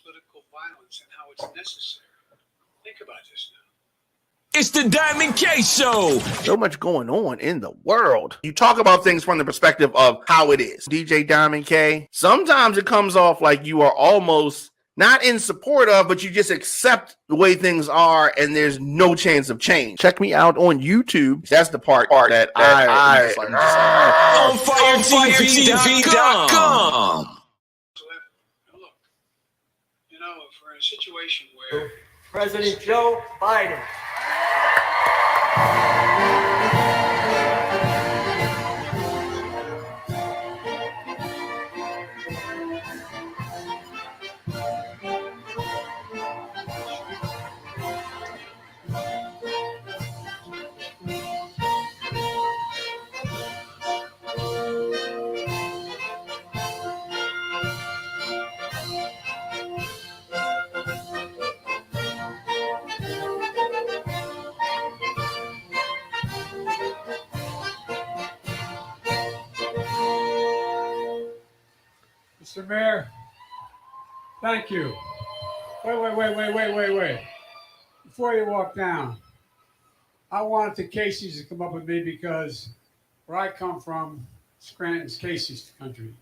political violence and how it's necessary. Think about this now. It's the Diamond K Show. So much going on in the world. You talk about things from the perspective of how it is. DJ Diamond K, sometimes it comes off like you are almost not in support of, but you just accept the way things are and there's no chance of change. Check me out on YouTube. That's the part that I on FireTV.com. Look, you know, if we're in a situation where President Joe Biden. Mr. Mayor, thank you. Wait. Before you walk down, I wanted the Caseys to come up with me because where I come from, Scranton's Casey's country.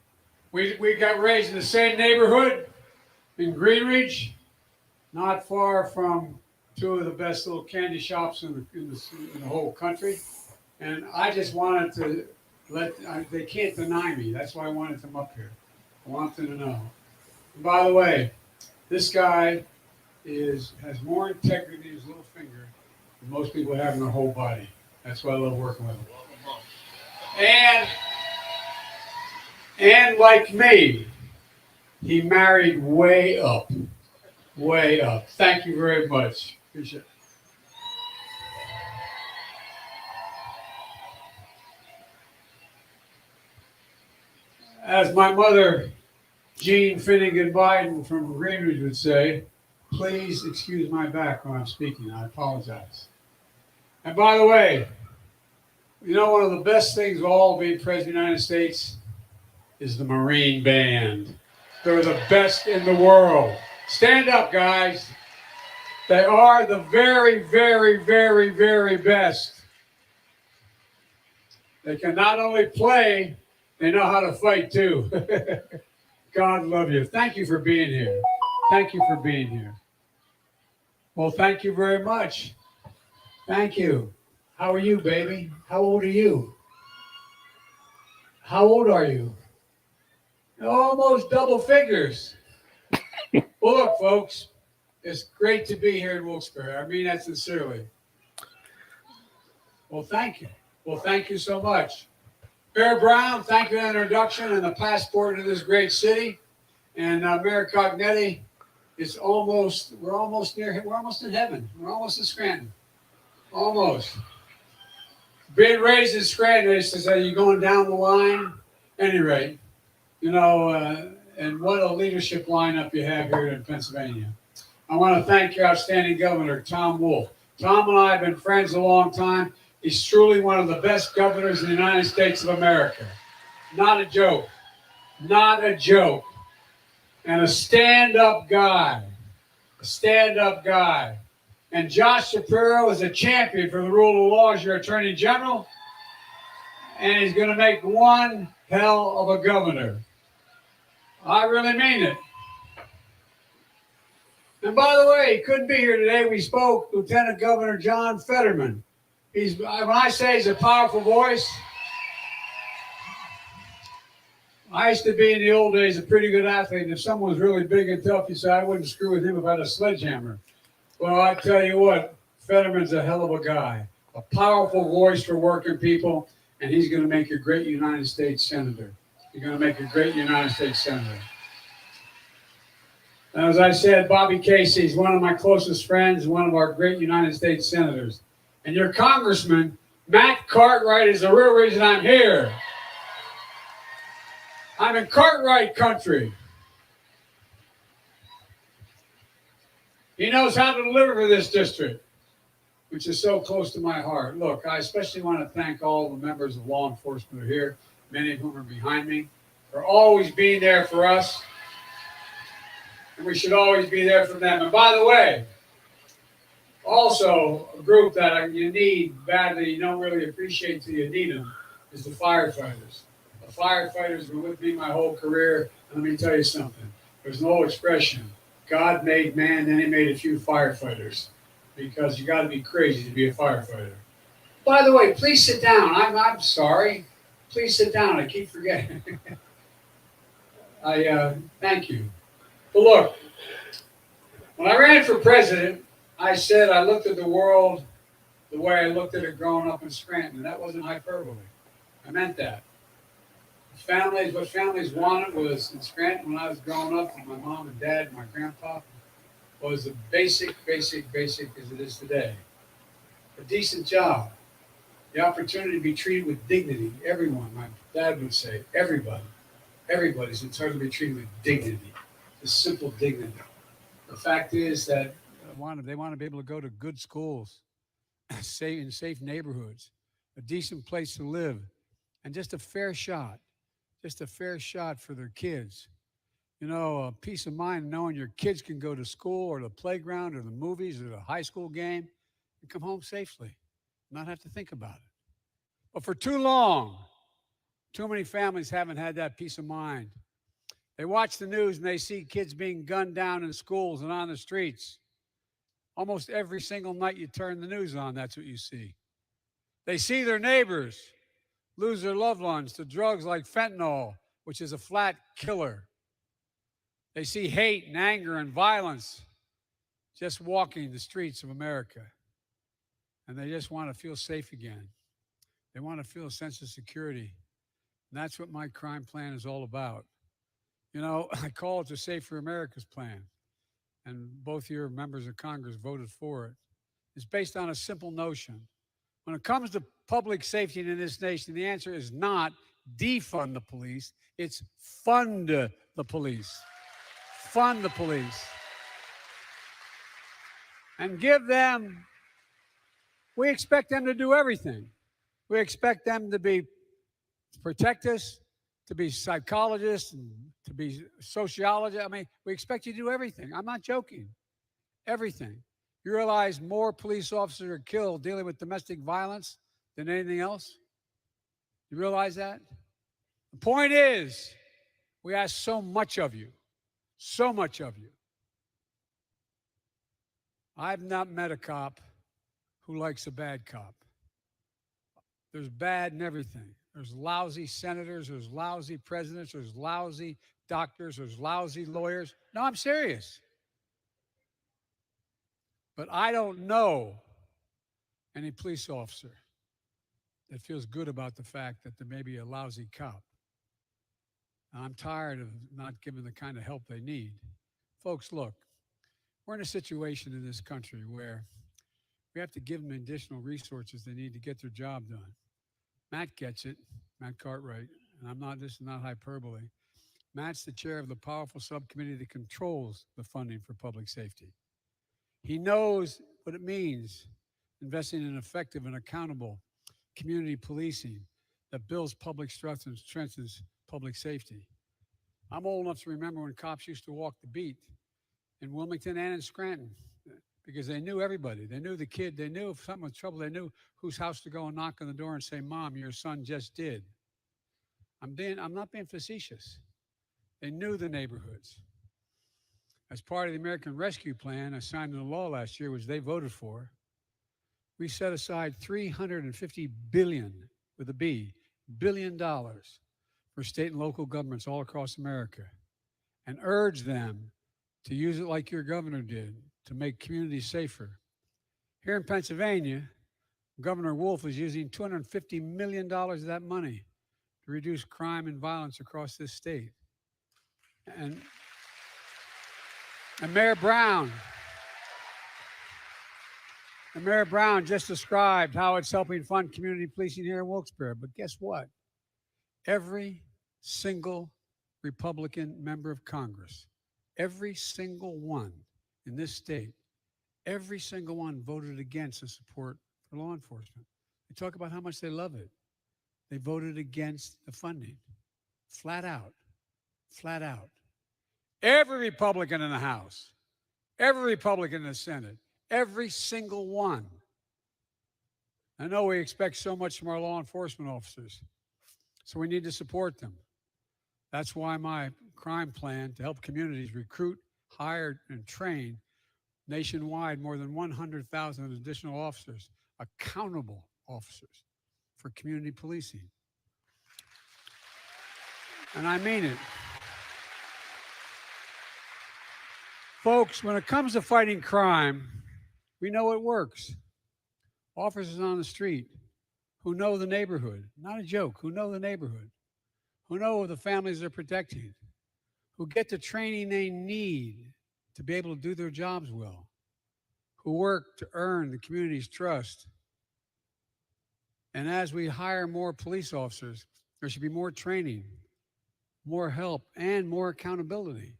We got raised in the same neighborhood in Greenridge, not far from two of the best little candy shops in the whole country. And I just wanted to they can't deny me. That's why I wanted them up here. I want them to know. And by the way, this guy has more integrity in his little finger than most people have in their whole body. That's why I love working with him. And like me, he married way up. Thank you very much. Appreciate it. As my mother, Jean Finnegan Biden from Greenridge would say, please excuse my back when I'm speaking. I apologize. And by the way, you know, one of the best things of all being President of the United States is the Marine Band. They're the best in the world. Stand up, guys. They are the very, very, very, very best. They can not only play, they know how to fight too. God love you. Thank you for being here. Thank you for being here. Well, thank you very much. Thank you. How are you, baby? How old are you? How old are you? Almost double figures. Well, look, folks, it's great to be here in Wilkes-Barre. I mean that sincerely. Well, thank you. Well, thank you so much. Mayor Brown, thank you for the introduction and the passport to this great city. And Mayor Cognetti, we're almost near him. We're almost in heaven. We're almost in Scranton. Almost. Being raised in Scranton, they say you're going down the line. At any rate, you know, and what a leadership lineup you have here in Pennsylvania. I want to thank your outstanding governor, Tom Wolf. Tom and I have been friends a long time. He's truly one of the best governors in the United States of America. Not a joke. Not a joke. And a stand-up guy. A stand-up guy. And Josh Shapiro is a champion for the rule of law as your Attorney General. And he's going to make one hell of a governor. I really mean it. And by the way, he couldn't be here today. We spoke, Lieutenant Governor John Fetterman. When I say he's a powerful voice, I used to be in the old days a pretty good athlete. And if someone was really big and tough, you say I wouldn't screw with him if I had a sledgehammer. Well, I tell you what, Fetterman's a hell of a guy, a powerful voice for working people, and he's going to make a great United States Senator. You're going to make a great United States Senator. And as I said, Bobby Casey is one of my closest friends, one of our great United States Senators. And your Congressman, Matt Cartwright, is the real reason I'm here. I'm in Cartwright country. He knows how to deliver for this district, which is so close to my heart. Look, I especially want to thank all the members of law enforcement who are here, many of whom are behind me, for always being there for us. and we should always be there for them. And by the way, also a group that you need badly, you don't really appreciate till you need them, is the firefighters. The firefighters have been with me my whole career, and let me tell you something. There's an old expression, God made man, then he made a few firefighters, because you got to be crazy to be a firefighter. By the way, please sit down. I'm sorry. Please sit down. I keep forgetting. Thank you. But look, when I ran for president, I said I looked at the world the way I looked at it growing up in Scranton, and that wasn't hyperbole. I meant that. What families wanted was in Scranton when I was growing up, with my mom and dad and my grandpa, was the basic as it is today. A decent job, the opportunity to be treated with dignity. Everyone, my dad would say, everybody's entitled to be treated with dignity, just simple dignity. The fact is that they want to be able to go to good schools, in safe neighborhoods, a decent place to live, and just a fair shot for their kids. You know, a peace of mind knowing your kids can go to school or the playground or the movies or the high school game and come home safely, not have to think about it. But for too long, too many families haven't had that peace of mind. They watch the news and they see kids being gunned down in schools and on the streets. Almost every single night you turn the news on, that's what you see. They see their neighbors lose their loved ones to drugs like fentanyl, which is a flat killer. They see hate and anger and violence just walking the streets of America. And they just want to feel safe again. They want to feel a sense of security. And that's what my crime plan is all about. You know, I call it the Safer America's Plan. And both your members of Congress voted for it. It's based on a simple notion. When it comes to public safety in this nation, the answer is not defund the police, it's fund the police. Fund the police. And we expect them to do everything. We expect them to protect us, to be psychologists, and to be sociologists. I mean, we expect you to do everything. I'm not joking. Everything. You realize more police officers are killed dealing with domestic violence than anything else? You realize that? The point is, we ask so much of you. So much of you. I've not met a cop who likes a bad cop. There's bad in everything. There's lousy senators, there's lousy presidents, there's lousy doctors, there's lousy lawyers. No, I'm serious. But I don't know any police officer that feels good about the fact that there may be a lousy cop. I'm tired of not giving the kind of help they need. Folks, look, we're in a situation in this country where we have to give them additional resources they need to get their job done. Matt gets it, Matt Cartwright, and this is not hyperbole. Matt's the chair of the powerful subcommittee that controls the funding for public safety. He knows what it means investing in effective and accountable community policing that builds public trust and strengthens public safety. I'm old enough to remember when cops used to walk the beat in Wilmington and in Scranton because they knew everybody. They knew the kid. They knew if something was trouble. They knew whose house to go and knock on the door and say, "Mom, your son just did." I'm not being facetious. They knew the neighborhoods. As part of the American Rescue Plan, I signed into law last year, which they voted for, we set aside $350 billion, with a B, $billion for state and local governments all across America and urge them to use it like your governor did to make communities safer. Here in Pennsylvania, Governor Wolf is using $250 million of that money to reduce crime and violence across this state. And Mayor Brown just described how it's helping fund community policing here in Wilkes-Barre. But guess what? Every single Republican member of Congress, every single one in this state, every single one voted against the support for law enforcement. They talk about how much they love it. They voted against the funding. Flat out. Flat out. Every Republican in the House, every Republican in the Senate, every single one. I know we expect so much from our law enforcement officers, so we need to support them. That's why my crime plan to help communities recruit, hire, and train nationwide more than 100,000 additional officers, accountable officers for community policing. And I mean it. Folks, when it comes to fighting crime, we know it works. Officers on the street who know the neighborhood, not a joke, who know the neighborhood, who know the families they're protecting, who get the training they need to be able to do their jobs well, who work to earn the community's trust. And as we hire more police officers, there should be more training, more help, and more accountability.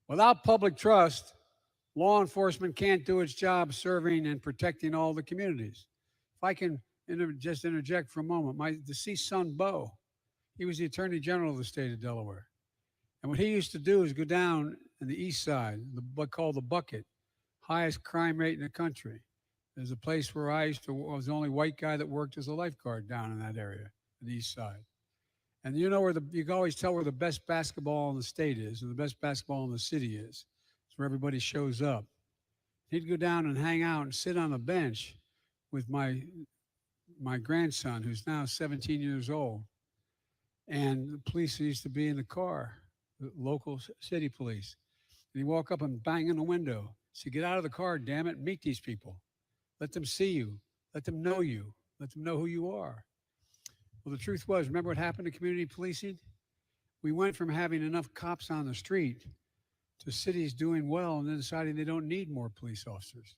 Without public trust, law enforcement can't do its job serving and protecting all the communities. If I can just interject for a moment, my deceased son, Bo, he was the Attorney General of the state of Delaware. And what he used to do is go down in the east side, what called the Bucket, highest crime rate in the country. There's a place where I was the only white guy that worked as a lifeguard down in that area, the east side. And you know you can always tell where the best basketball in the state is, and the best basketball in the city is. It's where everybody shows up. He'd go down and hang out and sit on a bench with my grandson, who's now 17 years old. And the police used to be in the car, the local city police. And he'd walk up and bang on the window. Say, get out of the car, damn it, meet these people. Let them see you. Let them know you. Let them know who you are. Well, the truth was, remember what happened to community policing? We went from having enough cops on the street to cities doing well and then deciding they don't need more police officers.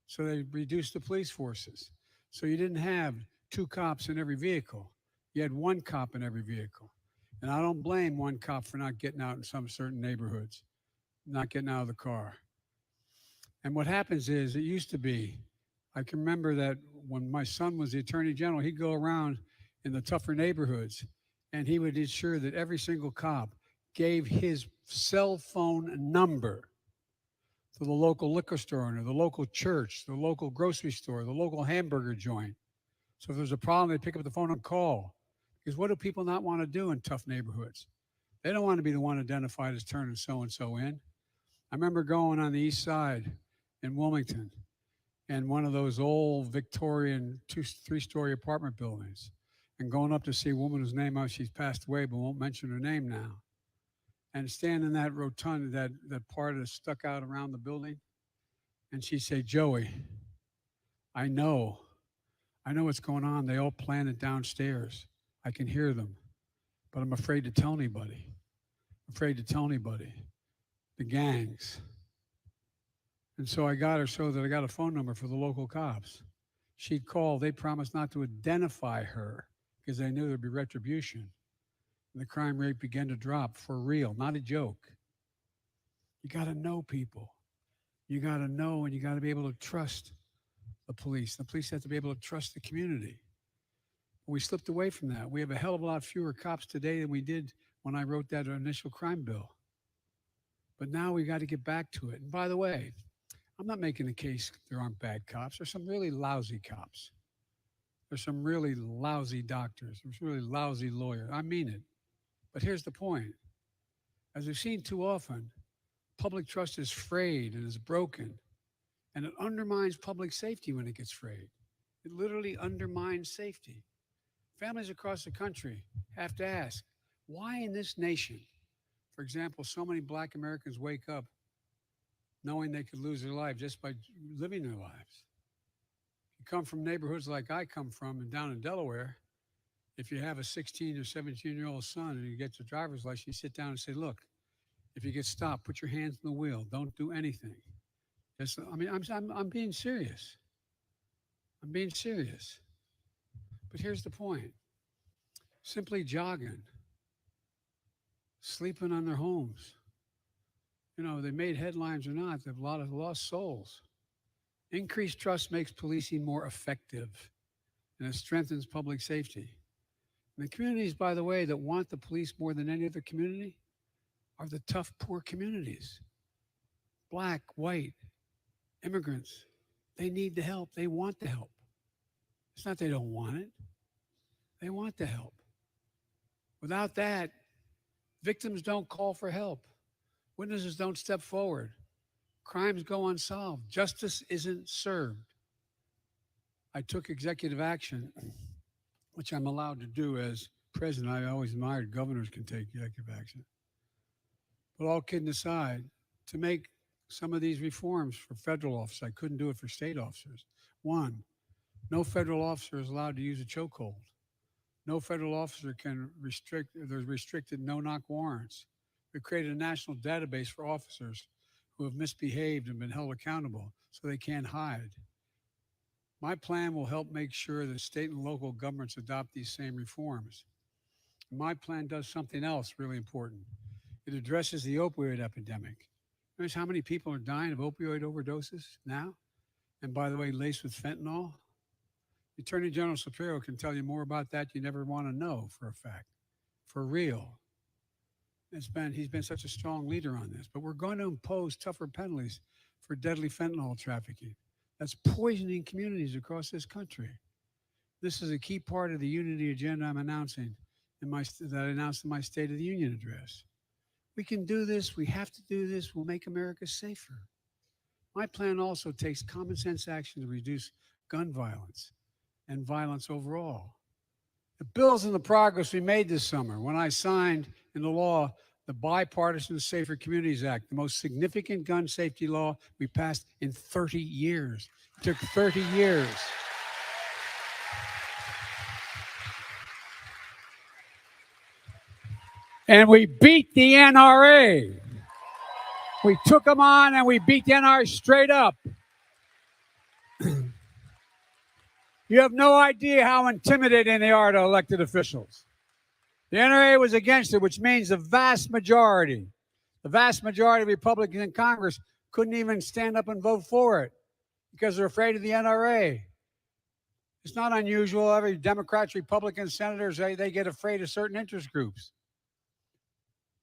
So they reduced the police forces. So you didn't have 2 cops in every vehicle. You had 1 cop in every vehicle. And I don't blame 1 cop for not getting out in some certain neighborhoods, not getting out of the car. And what happens is, it used to be, I can remember that when my son was the Attorney General, he'd go around in the tougher neighborhoods, and he would ensure that every single cop gave his cell phone number to the local liquor store owner, the local church, the local grocery store, the local hamburger joint. So if there's a problem, they pick up the phone and call. Because what do people not want to do in tough neighborhoods? They don't want to be the one identified as turning so-and-so in. I remember going on the east side in Wilmington, and one of those old Victorian 2-3-story apartment buildings, and going up to see a woman whose name she's passed away, but won't mention her name now. And stand in that rotunda, that part that stuck out around the building. And she'd say, Joey, I know what's going on. They all planned it downstairs. I can hear them, but I'm afraid to tell anybody. The gangs. And so I got her so that I got a phone number for the local cops. She'd call. They promised not to identify her because they knew there'd be retribution. And the crime rate began to drop for real, not a joke. You got to know people. You got to know, and you got to be able to trust the police. The police have to be able to trust the community. We slipped away from that. We have a hell of a lot fewer cops today than we did when I wrote that initial crime bill. But now we got to get back to it. And by the way, I'm not making the case there aren't bad cops. There's some really lousy cops. There's some really lousy doctors. There's really lousy lawyers. I mean it. But here's the point. As we've seen too often, public trust is frayed and is broken. And it undermines public safety when it gets frayed. It literally undermines safety. Families across the country have to ask, why in this nation, for example, so many Black Americans wake up knowing they could lose their life just by living their lives? You come from neighborhoods like I come from and down in Delaware, if you have a 16 or 17-year-old son and he gets a driver's license, you sit down and say, look, if you get stopped, put your hands on the wheel. Don't do anything. I'm being serious. I'm being serious. But here's the point. Simply jogging, sleeping on their homes. You know, they made headlines or not, they have a lot of lost souls. Increased trust makes policing more effective, and it strengthens public safety. And the communities, by the way, that want the police more than any other community, are the tough, poor communities. Black, white, immigrants. They need the help. They want the help. It's not they don't want it. They want the help. Without that, victims don't call for help. Witnesses don't step forward. Crimes go unsolved. Justice isn't served. I took executive action, which I'm allowed to do as president. I always admired governors can take executive action. But all kidding aside, to make some of these reforms for federal officers, I couldn't do it for state officers. One, no federal officer is allowed to use a chokehold. No federal officer can there's restricted no-knock warrants. We created a national database for officers who have misbehaved and been held accountable so they can't hide. My plan will help make sure that state and local governments adopt these same reforms. My plan does something else really important. It addresses the opioid epidemic. Notice how many people are dying of opioid overdoses now? And by the way, laced with fentanyl? Attorney General Shapiro can tell you more about that you never want to know for a fact, for real. He's been such a strong leader on this, but we're going to impose tougher penalties for deadly fentanyl trafficking. That's poisoning communities across this country. This is a key part of the unity agenda I'm announcing that I announced in my State of the Union address. We can do this. We have to do this. We'll make America safer. My plan also takes common sense action to reduce gun violence and violence overall. The bills and the progress we made this summer when I signed into law the Bipartisan Safer Communities Act, the most significant gun safety law we passed in 30 years. It took 30 years. And we beat the NRA. We took them on and we beat the NRA straight up. You have no idea how intimidating they are to elected officials. The NRA was against it, which means the vast majority of Republicans in Congress couldn't even stand up and vote for it because they're afraid of the NRA. It's not unusual. Every Democrats, Republicans, senators, they get afraid of certain interest groups.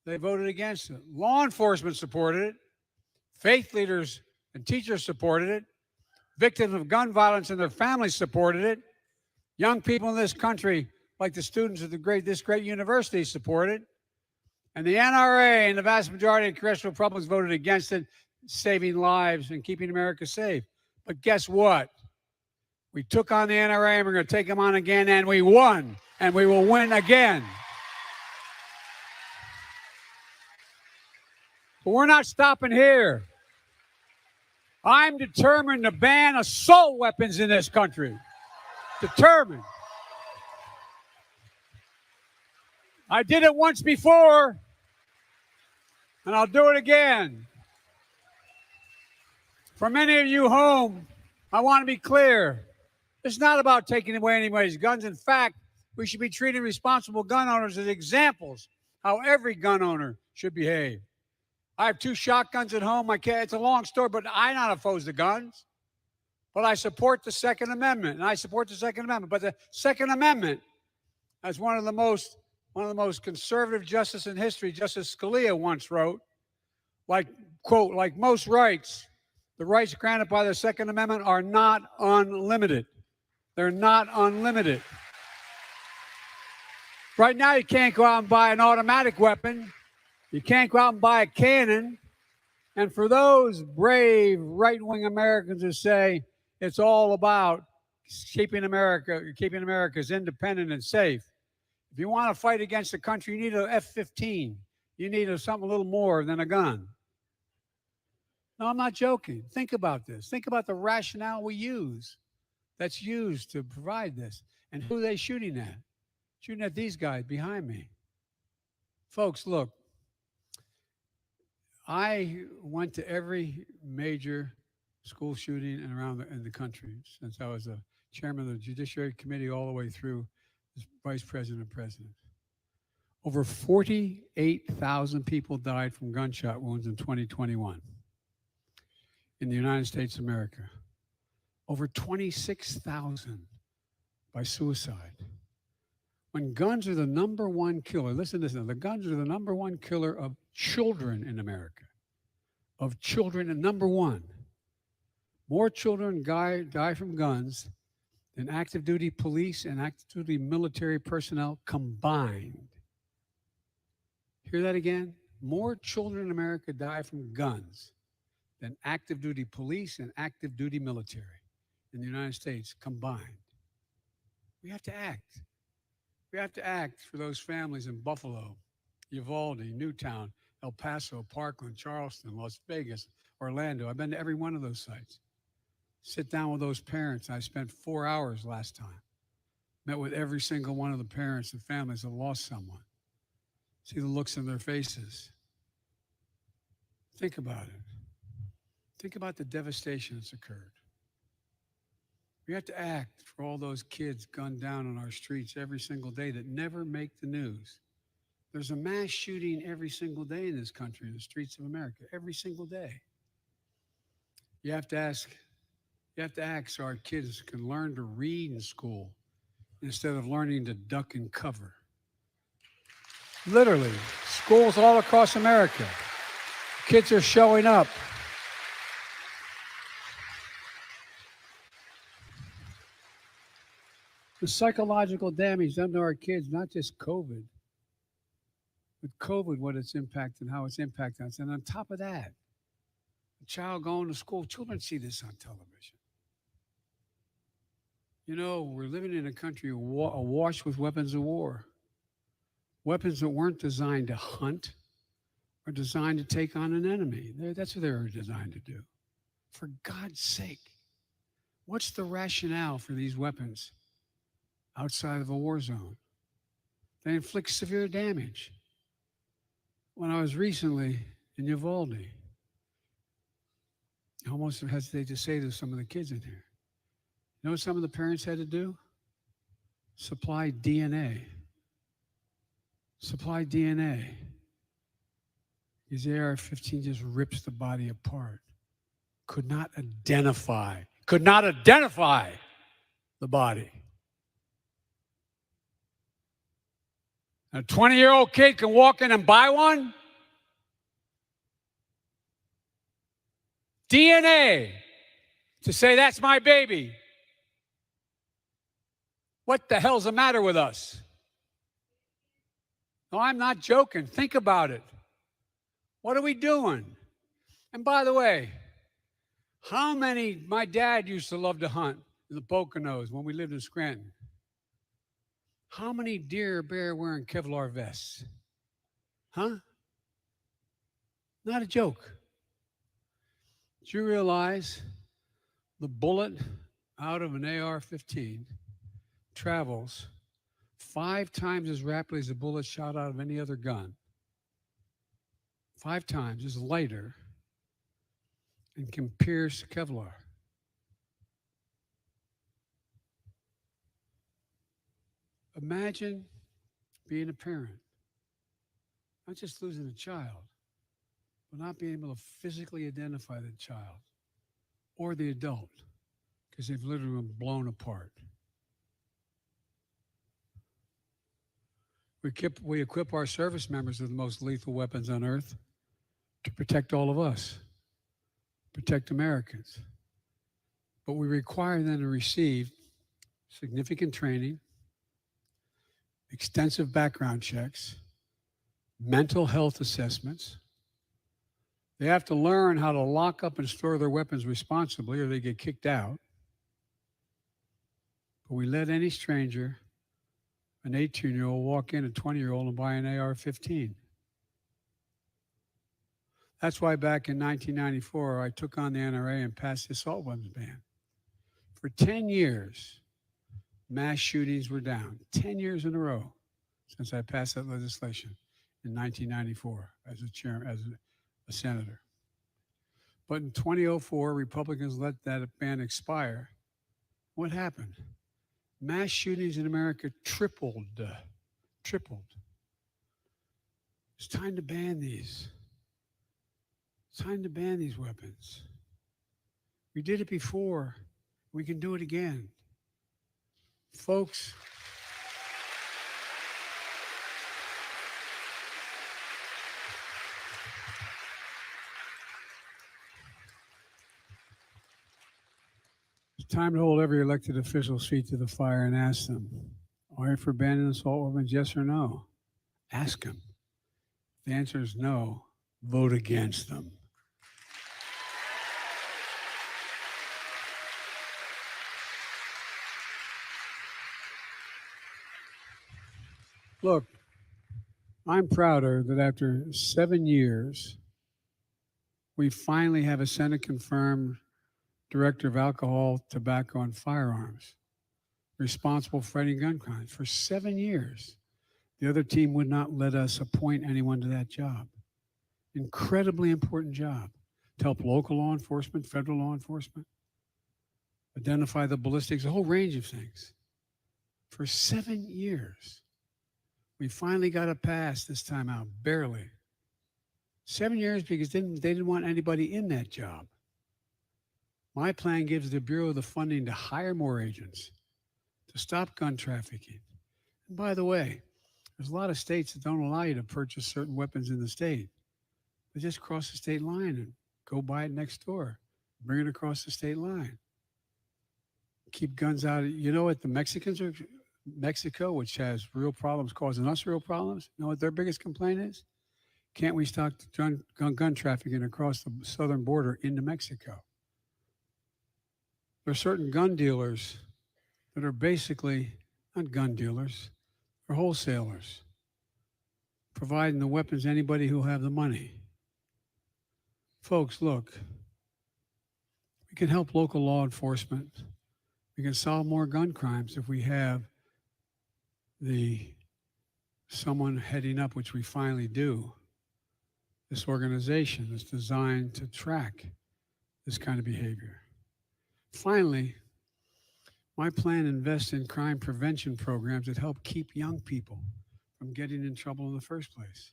They voted against it. Law enforcement supported it. Faith leaders and teachers supported it. Victims of gun violence and their families supported it. Young people in this country, like the students of this great university, support it. And the NRA and the vast majority of congressional Republicans voted against it, saving lives and keeping America safe. But guess what? We took on the NRA and we're going to take them on again, and we won, and we will win again. But we're not stopping here. I'm determined to ban assault weapons in this country. Determined. I did it once before, and I'll do it again. For many of you home, I want to be clear. It's not about taking away anybody's guns. In fact, we should be treating responsible gun owners as examples how every gun owner should behave. I have 2 shotguns at home. It's a long story, but I'm not opposed to guns. But I support the Second Amendment, and I support the Second Amendment. But the Second Amendment, as one of the most conservative justices in history, Justice Scalia once wrote, quote, like most rights, the rights granted by the Second Amendment are not unlimited. They're not unlimited. Right now, you can't go out and buy an automatic weapon. You can't go out and buy a cannon. And for those brave right-wing Americans who say it's all about keeping America's independent and safe, if you want to fight against the country, you need an F-15. You need something a little more than a gun. No, I'm not joking. Think about this. Think about the rationale that's used to provide this. And who are they shooting at? Shooting at these guys behind me. Folks, look. I went to every major school shooting in the country since I was a chairman of the Judiciary Committee all the way through as vice president and president. Over 48,000 people died from gunshot wounds in 2021 in the United States of America. Over 26,000 by suicide. When guns are the number one killer, listen to this now, the guns are the number one killer of children in America, of children, and number one, more children die from guns than active duty police and active duty military personnel combined. Hear that again? More children in America die from guns than active duty police and active duty military in the United States combined. We have to act. We have to act for those families in Buffalo, Uvalde, Newtown, El Paso, Parkland, Charleston, Las Vegas, Orlando. I've been to every one of those sites. Sit down with those parents. I spent 4 hours last time. Met with every single one of the parents and families that lost someone. See the looks in their faces. Think about it. Think about the devastation that's occurred. We have to act for all those kids gunned down on our streets every single day that never make the news. There's a mass shooting every single day in this country, in the streets of America, every single day. You have to act so our kids can learn to read in school instead of learning to duck and cover. Literally, schools all across America, kids are showing up. The psychological damage done to our kids, not just COVID, but COVID, what it's impacted, how it's impacted us. And on top of that, a child going to school, children see this on television. You know, we're living in a country awash with weapons of war. Weapons that weren't designed to hunt or designed to take on an enemy. That's what they were designed to do. For God's sake, what's the rationale for these weapons outside of a war zone? They inflict severe damage. When I was recently in Uvalde, I almost hesitate to say to some of the kids in here, you know what some of the parents had to do? Supply DNA. Supply DNA. Because the AR-15 just rips the body apart. Could not identify the body. A 20-year-old kid can walk in and buy one? DNA to say that's my baby. What the hell's the matter with us? No, I'm not joking. Think about it. What are we doing? And by the way, my dad used to love to hunt in the Poconos when we lived in Scranton. How many deer or bear wearing Kevlar vests? Huh? Not a joke. Do you realize the bullet out of an AR-15 travels 5 times as rapidly as a bullet shot out of any other gun? 5 times, is lighter, and can pierce Kevlar. Imagine being a parent, not just losing a child, but not being able to physically identify the child or the adult because they've literally been blown apart. We equip our service members with the most lethal weapons on earth to protect all of us, protect Americans. But we require them to receive significant training, extensive background checks, mental health assessments. They have to learn how to lock up and store their weapons responsibly or they get kicked out. But we let any stranger, an 18-year-old, walk in, a 20-year-old, and buy an AR-15. That's why back in 1994, I took on the NRA and passed the assault weapons ban. For 10 years, mass shootings were down. 10 years in a row since I passed that legislation in 1994 as a senator. But in 2004, Republicans let that ban expire. What happened? Mass shootings in America tripled. It's time to ban these. It's time to ban these weapons. We did it before. We can do it again. Folks, Time to hold every elected official's feet to the fire and ask them, are you for banning assault weapons, yes or no? Ask them. If the answer is no, vote against them. Look, I'm prouder that after 7 years, we finally have a Senate-confirmed director of alcohol, tobacco, and firearms responsible for fighting gun crimes. For 7 years, the other team would not let us appoint anyone to that job. Incredibly important job to help local law enforcement, federal law enforcement, identify the ballistics, a whole range of things. For 7 years, we finally got it passed this time out, barely. 7 years because they didn't want anybody in that job. My plan gives the Bureau the funding to hire more agents, to stop gun trafficking. And by the way, there's a lot of states that don't allow you to purchase certain weapons in the state. They just cross the state line and go buy it next door, bring it across the state line. Keep guns out. You know what the Mexicans are, Mexico, which has real problems, causing us real problems, you know what their biggest complaint is? Can't we stop gun trafficking across the southern border into Mexico? There are certain gun dealers that are basically not gun dealers, they're wholesalers, providing the weapons to anybody who have the money. Folks, look, we can help local law enforcement. We can solve more gun crimes if we have someone heading up, which we finally do, this organization that's designed to track this kind of behavior. Finally, my plan invests in crime prevention programs that help keep young people from getting in trouble in the first place.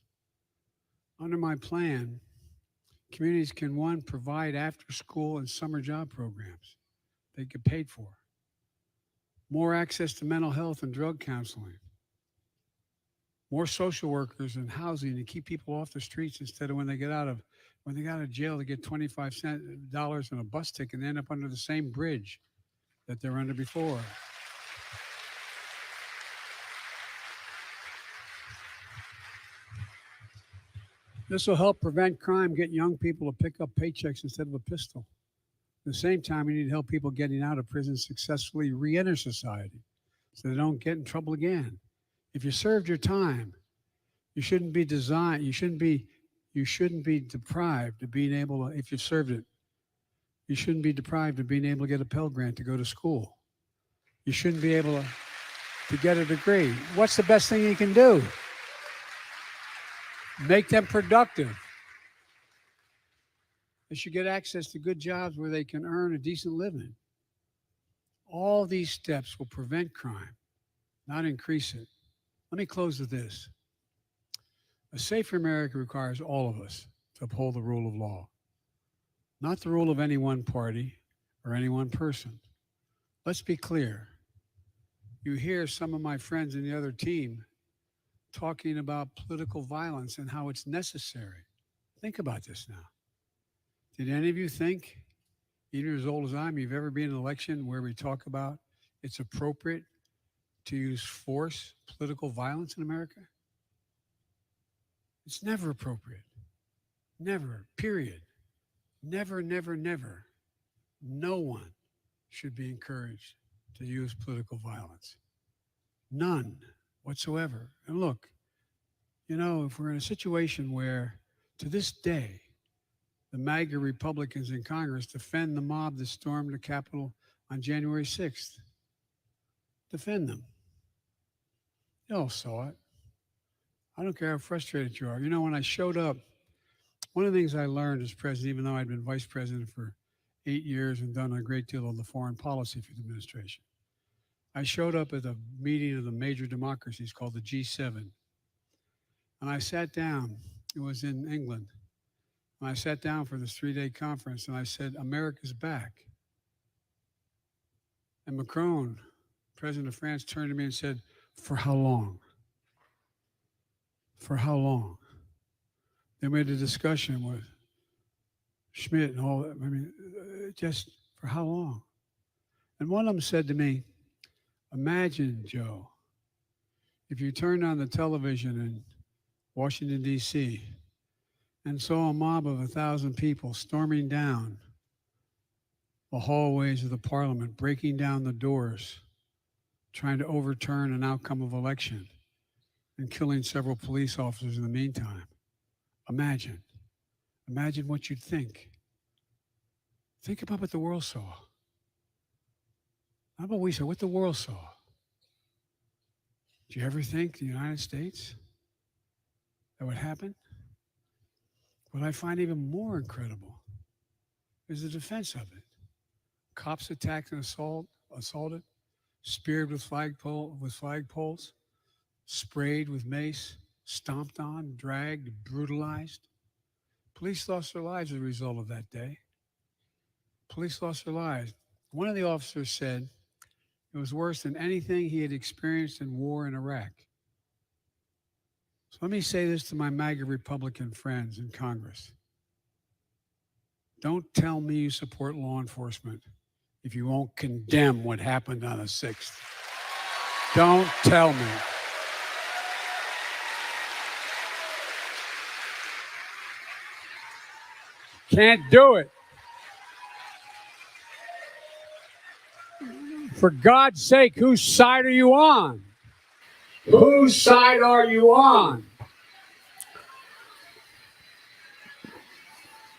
Under my plan, communities can, one, provide after-school and summer job programs they get paid for, more access to mental health and drug counseling, more social workers and housing to keep people off the streets instead of when they get out of jail to get $25 and a bus ticket and end up under the same bridge that they're under before. This will help prevent crime, get young people to pick up paychecks instead of a pistol. At the same time, we need to help people getting out of prison successfully re-enter society so they don't get in trouble again. If you served your time, you shouldn't be deprived of being able to, if you've served it, you shouldn't be deprived of being able to get a Pell Grant to go to school. You shouldn't be able to get a degree. What's the best thing you can do? Make them productive. They should get access to good jobs where they can earn a decent living. All these steps will prevent crime, not increase it. Let me close with this. A safer America requires all of us to uphold the rule of law, not the rule of any one party or any one person. Let's be clear. You hear some of my friends in the other team talking about political violence and how it's necessary. Think about this now. Did any of you think, even as old as I am, you've ever been in an election where we talk about it's appropriate to use force, political violence in America? It's never appropriate. Never, period. Never, never, never. No one should be encouraged to use political violence. None whatsoever. And look, you know, if we're in a situation where, to this day, the MAGA Republicans in Congress defend the mob that stormed the Capitol on January 6th, defend them. You all saw it. I don't care how frustrated you are. You know, when I showed up, one of the things I learned as president, even though I'd been vice president for 8 years and done a great deal of the foreign policy for the administration, I showed up at a meeting of the major democracies called the G7. And I sat down. It was in England. And I sat down for this 3-day conference and I said, America's back. And Macron, president of France, turned to me and said, for how long? For how long? They made a discussion with Schmidt and all that. I mean, just for how long? And one of them said to me, imagine, Joe, if you turned on the television in Washington, D.C., and saw a mob of 1,000 people storming down the hallways of the parliament, breaking down the doors, trying to overturn an outcome of election, and killing several police officers in the meantime. Imagine what you'd think. Think about what the world saw. Not what we saw, what the world saw. Do you ever think the United States that would happen? What I find even more incredible is the defense of it. Cops attacked and assaulted, speared with flagpoles, sprayed with mace, stomped on, dragged, brutalized. Police lost their lives as a result of that day. Police lost their lives. One of the officers said it was worse than anything he had experienced in war in Iraq. So let me say this to my MAGA Republican friends in Congress. Don't tell me you support law enforcement if you won't condemn what happened on the 6th. Don't tell me. Can't do it. For God's sake, whose side are you on? Whose side are you on?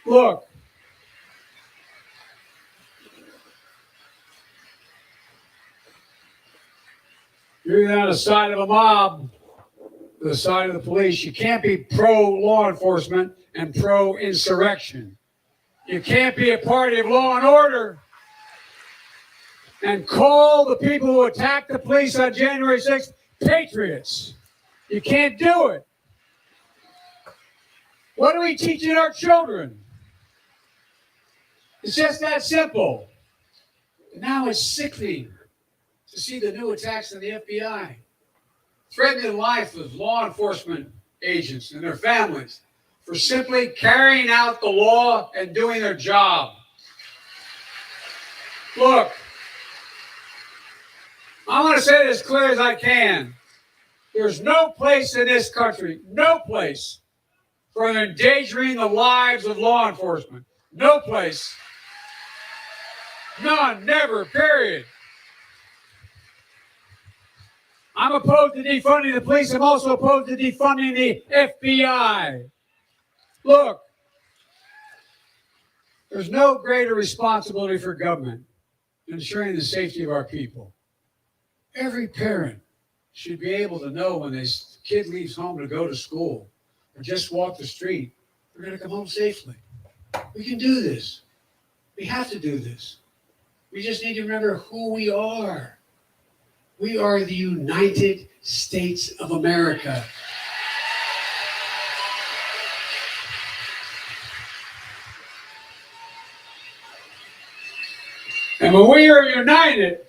Look, you're either on the side of a mob or the side of the police. You can't be pro-law enforcement and pro-insurrection. You can't be a party of law and order and call the people who attacked the police on January 6th patriots. You can't do it. What are we teaching our children? It's just that simple. And now it's sickening to see the new attacks on the FBI, threatening the life of law enforcement agents and their families for simply carrying out the law and doing their job. Look, I want to say it as clear as I can. There's no place in this country, no place, for endangering the lives of law enforcement. No place. None, never, period. I'm opposed to defunding the police. I'm also opposed to defunding the FBI. Look, there's no greater responsibility for government than ensuring the safety of our people. Every parent should be able to know when their kid leaves home to go to school or just walk the street, they're going to come home safely. We can do this. We have to do this. We just need to remember who we are. We are the United States of America. And when we are united,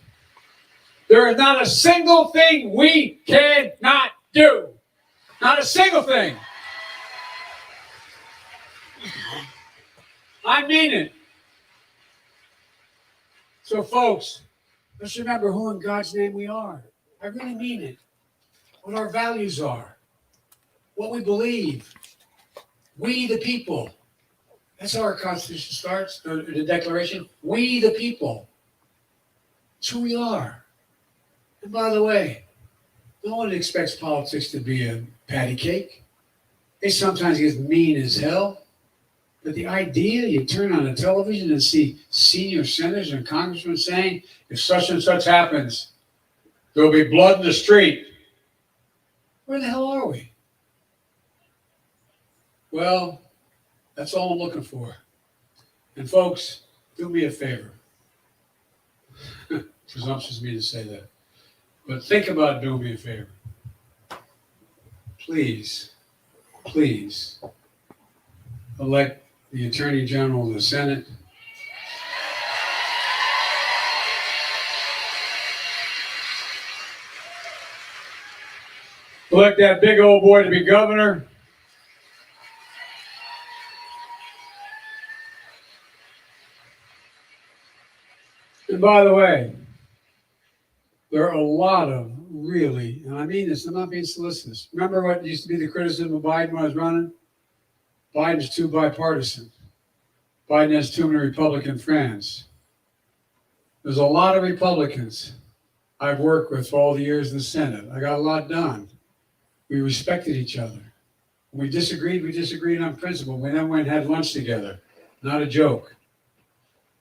there is not a single thing we cannot do. Not a single thing. I mean it. So, folks, let's remember who in God's name we are. I really mean it. What our values are. What we believe. We the people. That's how our Constitution starts, the Declaration. We the people. It's who we are. And by the way, no one expects politics to be a patty cake. They sometimes get mean as hell. But the idea, you turn on the television and see senior senators and congressmen saying, if such and such happens, there'll be blood in the street. Where the hell are we? Well, that's all I'm looking for. And folks, do me a favor. Presumptuous of me to say that. But think about doing me a favor. Please, please, elect the Attorney General of the Senate. Elect that big old boy to be governor. And by the way, There are a lot of really, and I mean this, I'm not being solicitous. Remember what used to be the criticism of Biden when I was running? Biden's too bipartisan. Biden has too many Republican friends. There's a lot of Republicans I've worked with for all the years in the Senate. I got a lot done. We respected each other. When we disagreed on principle. We then went and had lunch together. Not a joke.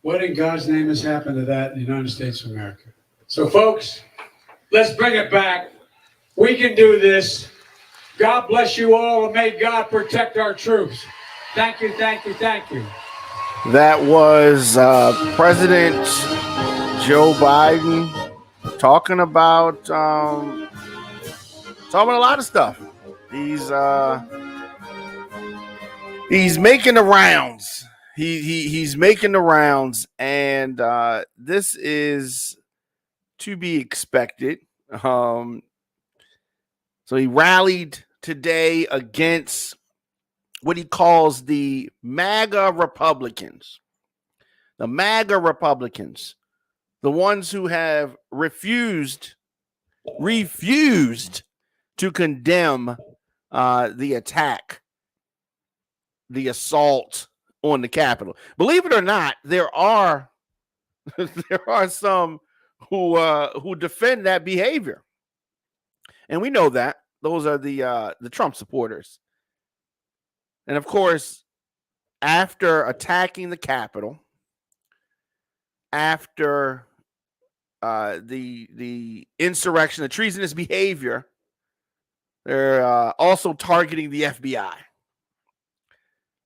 What in God's name has happened to that in the United States of America? So, folks, let's bring it back. We can do this. God bless you all, and may God protect our troops. Thank you, thank you, thank you. That was President Joe Biden talking about a lot of stuff. He's making the rounds. He's making the rounds, and this is to be expected. So he rallied today against what he calls the MAGA Republicans. The MAGA Republicans, the ones who have refused to condemn the attack, the assault on the Capitol. Believe it or not, there are some who defend that behavior, and we know that those are the Trump supporters. And of course, after attacking the Capitol, after the insurrection, the treasonous behavior, they're also targeting the FBI.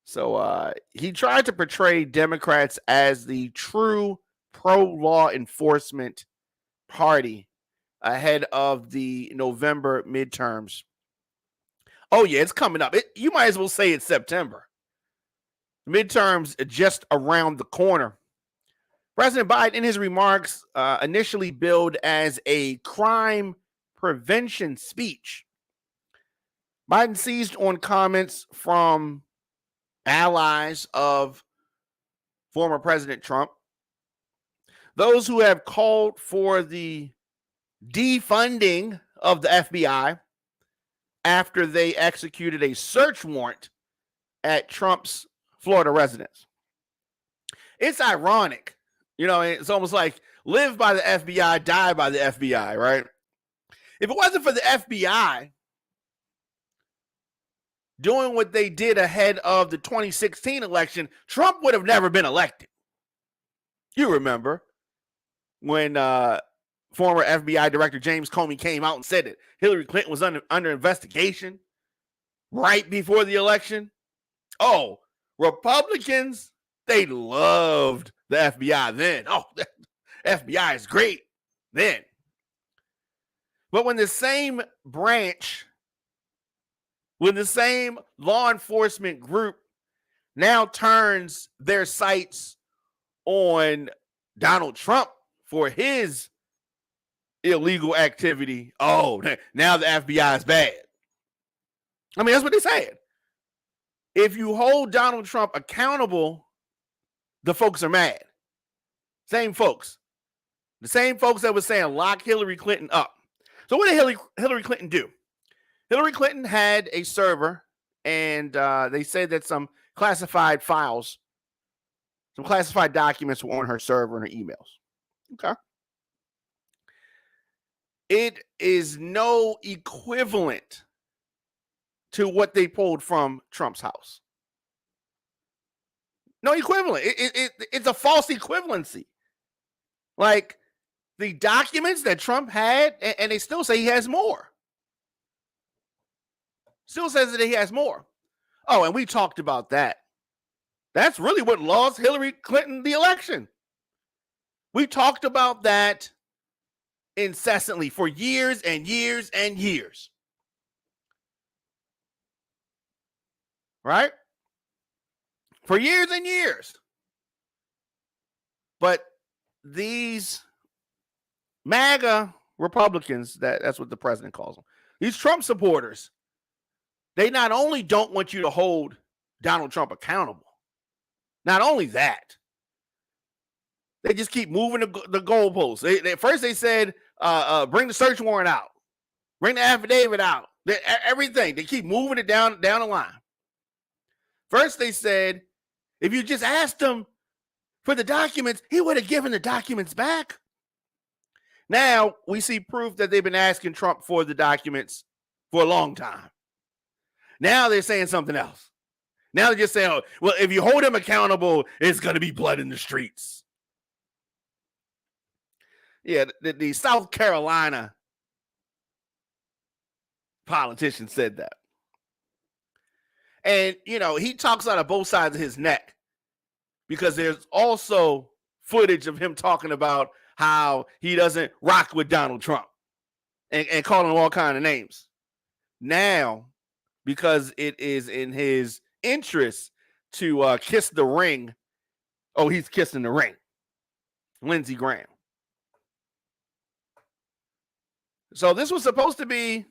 So he tried to portray Democrats as the true pro-law enforcement party ahead of the November midterms. Oh, yeah, it's coming up. You might as well say it's September. Midterms are just around the corner. President Biden, in his remarks, initially billed as a crime prevention speech. Biden seized on comments from allies of former President Trump, those who have called for the defunding of the FBI after they executed a search warrant at Trump's Florida residence. It's ironic. You know, it's almost like live by the FBI, die by the FBI, right? If it wasn't for the FBI doing what they did ahead of the 2016 election, Trump would have never been elected. You remember when former FBI Director James Comey came out and said that Hillary Clinton was under investigation right before the election? Oh, Republicans, they loved the FBI then. Oh, the FBI is great then. But when the same branch, when the same law enforcement group now turns their sights on Donald Trump for his illegal activity, oh, now the FBI is bad. I mean, that's what they said. If you hold Donald Trump accountable, the folks are mad. Same folks. The same folks that were saying lock Hillary Clinton up. So what did Hillary Clinton do? Hillary Clinton had a server, and they said that some classified files, some classified documents were on her server and her emails. Okay. It is no equivalent to what they pulled from Trump's house. No equivalent. It's a false equivalency. Like the documents that Trump had, and they still say he has more. Still says that he has more. Oh, and we talked about that. That's really what lost Hillary Clinton the election. We talked about that incessantly for years and years and years. Right? For years and years. But these MAGA Republicans, that's what the president calls them, these Trump supporters, they not only don't want you to hold Donald Trump accountable, not only that, they just keep moving the goalposts. First they said bring the search warrant out, bring the affidavit out, everything. They keep moving it down the line. First, they said, if you just asked him for the documents, he would have given the documents back. Now we see proof that they've been asking Trump for the documents for a long time. Now they're saying something else. Now they're just saying, oh, well, if you hold him accountable, it's going to be blood in the streets. Yeah, the South Carolina politician said that. And, you know, he talks out of both sides of his neck because there's also footage of him talking about how he doesn't rock with Donald Trump and calling him all kinds of names. Now, because it is in his interest to kiss the ring, oh, he's kissing the ring. Lindsey Graham. So this was supposed to be,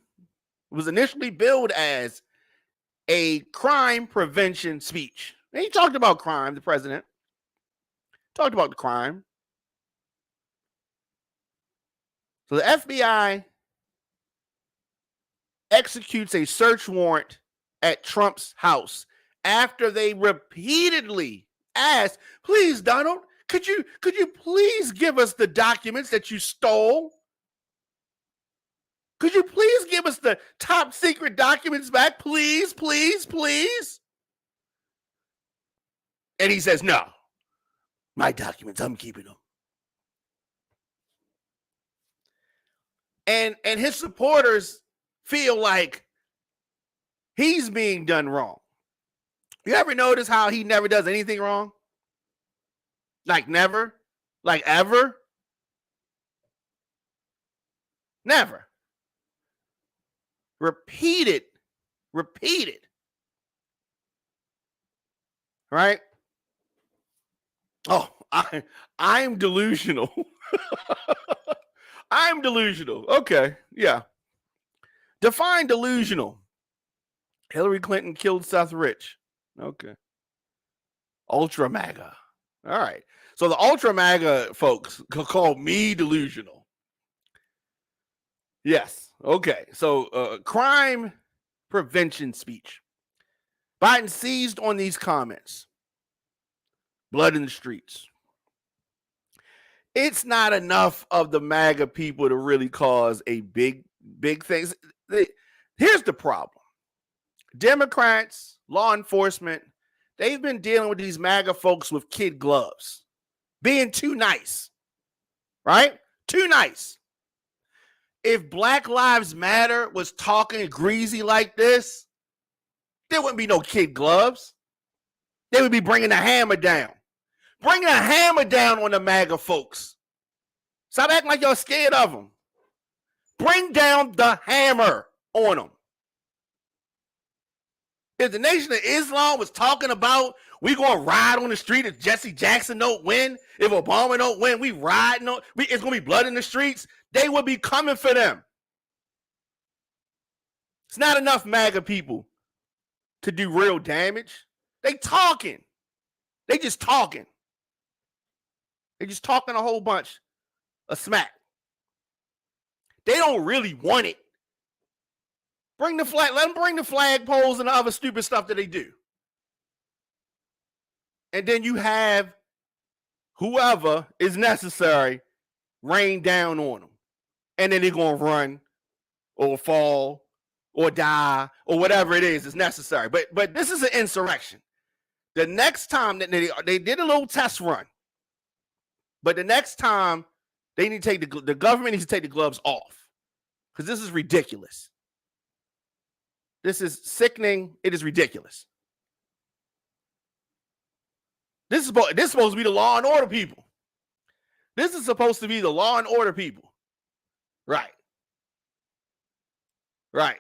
was initially billed as a crime prevention speech. And he talked about crime, the president. Talked about the crime. So the FBI executes a search warrant at Trump's house after they repeatedly asked, please, Donald, could you please give us the documents that you stole? Could you please give us the top secret documents back? Please, please, please. And he says, no, my documents, I'm keeping them. And his supporters feel like he's being done wrong. You ever notice how he never does anything wrong? Like never? Like ever? Never. Repeated. Right? Oh, I'm delusional. I'm delusional. Okay, yeah. Define delusional. Hillary Clinton killed Seth Rich. Okay. Ultra MAGA. All right. So the Ultra MAGA folks call me delusional. Yes. Okay. So crime prevention speech. Biden seized on these comments. Blood in the streets. It's not enough of the MAGA people to really cause a big thing. Here's the problem. Democrats, law enforcement, they've been dealing with these MAGA folks with kid gloves. Being too nice. Right? Too nice. If Black Lives Matter was talking greasy like this, there wouldn't be no kid gloves. They would be bringing the hammer down. Bring the hammer down on the MAGA folks. Stop acting like y'all scared of them. Bring down the hammer on them. If the Nation of Islam was talking about we gonna ride on the street if Jesse Jackson don't win, if Obama don't win, we riding on, it's gonna be blood in the streets, they would be coming for them. It's not enough MAGA people to do real damage. They talking. They just talking. They just talking a whole bunch of smack. They don't really want it. Bring the flag. Let them bring the flagpoles and the other stupid stuff that they do. And then you have whoever is necessary rain down on them. And then they're going to run or fall or die or whatever it is necessary. But this is an insurrection. The next time that they did a little test run. But the next time they need to take the government needs to take the gloves off. Because this is ridiculous. This is sickening. It is ridiculous. This is supposed to be the law and order people. This is supposed to be the law and order people. Right. Right.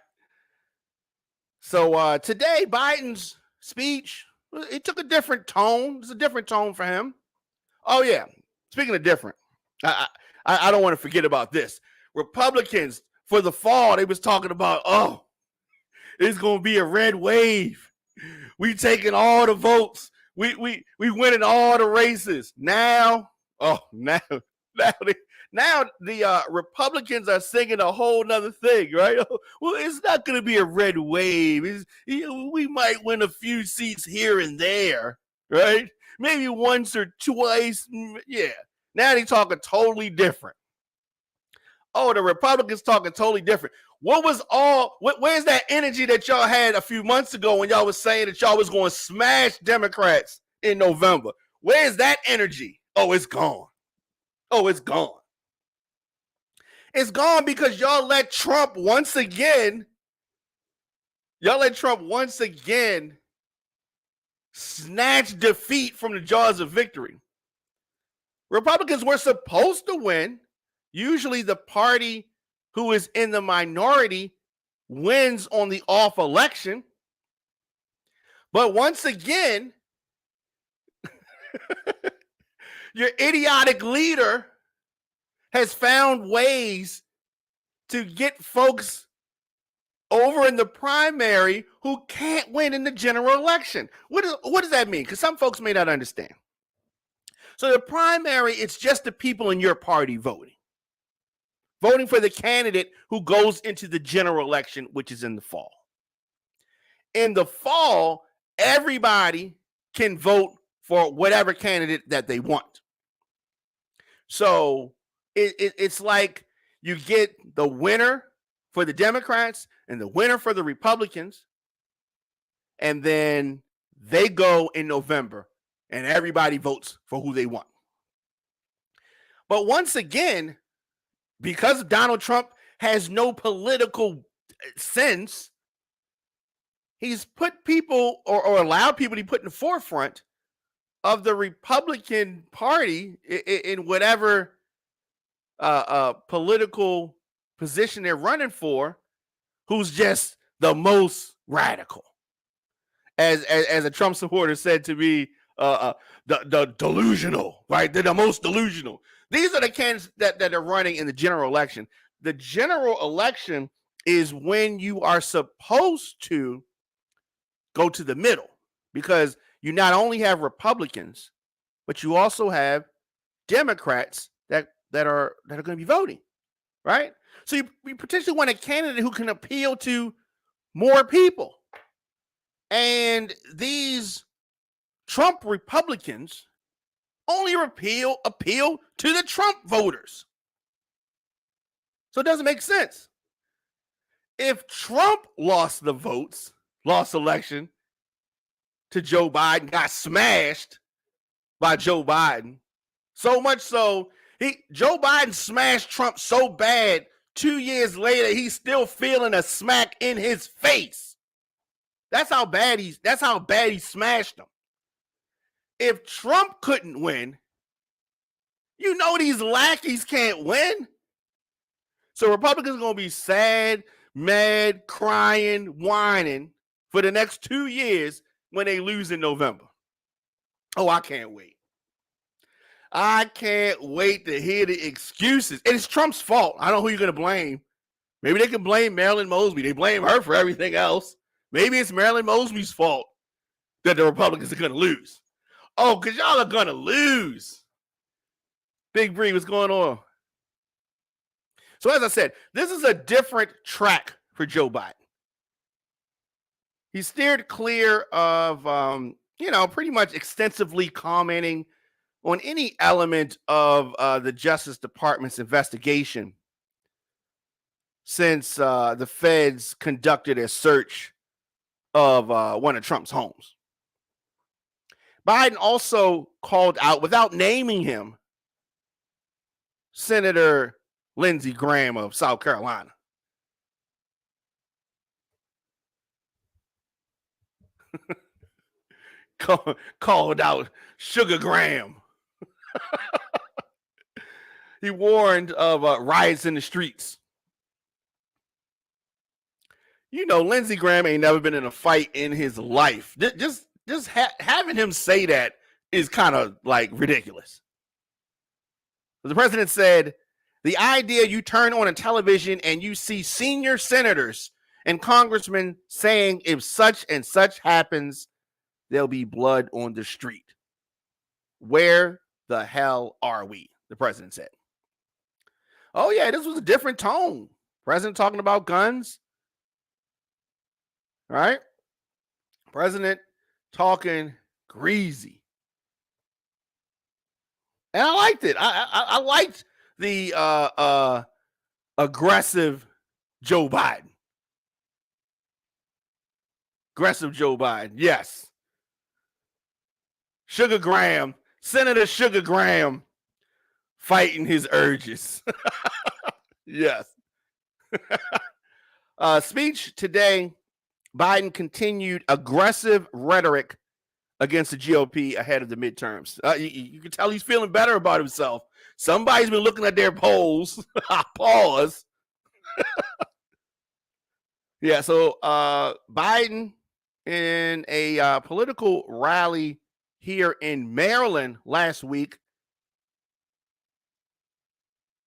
So today, Biden's speech, it took a different tone. It's a different tone for him. Oh, yeah. Speaking of different, I don't want to forget about this. Republicans, for the fall, they was talking about, oh, it's going to be a red wave. We taking all the votes. We winning all the races. Now Now the Republicans are singing a whole nother thing, right? Well, it's not going to be a red wave. We might win a few seats here and there, right? Maybe once or twice. Yeah. Now they talking totally different. Oh, the Republicans talking totally different. Where's that energy that y'all had a few months ago when y'all was saying that y'all was going to smash Democrats in November? Where's that energy? Oh, it's gone. Oh, it's gone. It's gone because y'all let Trump once again snatch defeat from the jaws of victory. Republicans were supposed to win. Usually the party who is in the minority wins on the off election. But once again, your idiotic leader has found ways to get folks over in the primary who can't win in the general election. What does that mean? Because some folks may not understand. So the primary, it's just the people in your party voting for the candidate who goes into the general election, which is in the fall. In the fall, everybody can vote for whatever candidate that they want. So it's like you get the winner for the Democrats and the winner for the Republicans, and then they go in November and everybody votes for who they want. But once again, because Donald Trump has no political sense, he's put people or allowed people to be put in the forefront of the Republican Party in whatever political position they're running for, who's just the most radical. As a Trump supporter said to me, the delusional, right? They're the most delusional. These are the candidates that are running in the general election. The general election is when you are supposed to go to the middle, because you not only have Republicans, but you also have Democrats that are going to be voting, right? So you potentially want a candidate who can appeal to more people. And these Trump Republicans only appeal to the Trump voters. So it doesn't make sense. If Trump lost election to Joe Biden, got smashed by Joe Biden, so much so, Joe Biden smashed Trump so bad, 2 years later, he's still feeling a smack in his face. That's how bad he smashed him. If Trump couldn't win, you know these lackeys can't win. So Republicans are going to be sad, mad, crying, whining for the next 2 years when they lose in November. Oh, I can't wait. I can't wait to hear the excuses. And it's Trump's fault. I don't know who you're going to blame. Maybe they can blame Marilyn Mosby. They blame her for everything else. Maybe it's Marilyn Mosby's fault that the Republicans are going to lose. Oh, because y'all are going to lose. Big Bree, what's going on? So as I said, this is a different track for Joe Biden. He steered clear of, pretty much extensively commenting on any element of the Justice Department's investigation since the feds conducted a search of one of Trump's homes. Biden also called out, without naming him, Senator Lindsey Graham of South Carolina. Called out Sugar Graham. He warned of riots in the streets. Lindsey Graham ain't never been in a fight in his life. Just having him say that is kind of like ridiculous. The president said, the idea you turn on a television and you see senior senators and congressmen saying if such and such happens, there'll be blood on the street. Where the hell are we? The president said. Oh, yeah, this was a different tone. President talking about guns, right? President talking greasy. And I liked it. I liked the aggressive Joe Biden. Aggressive Joe Biden. Yes. Sugar Graham, Senator Sugar Graham fighting his urges. Yes. Speech today, Biden continued aggressive rhetoric against the GOP ahead of the midterms. You can tell he's feeling better about himself. Somebody's been looking at their polls. Pause. Yeah, so Biden in a political rally here in Maryland last week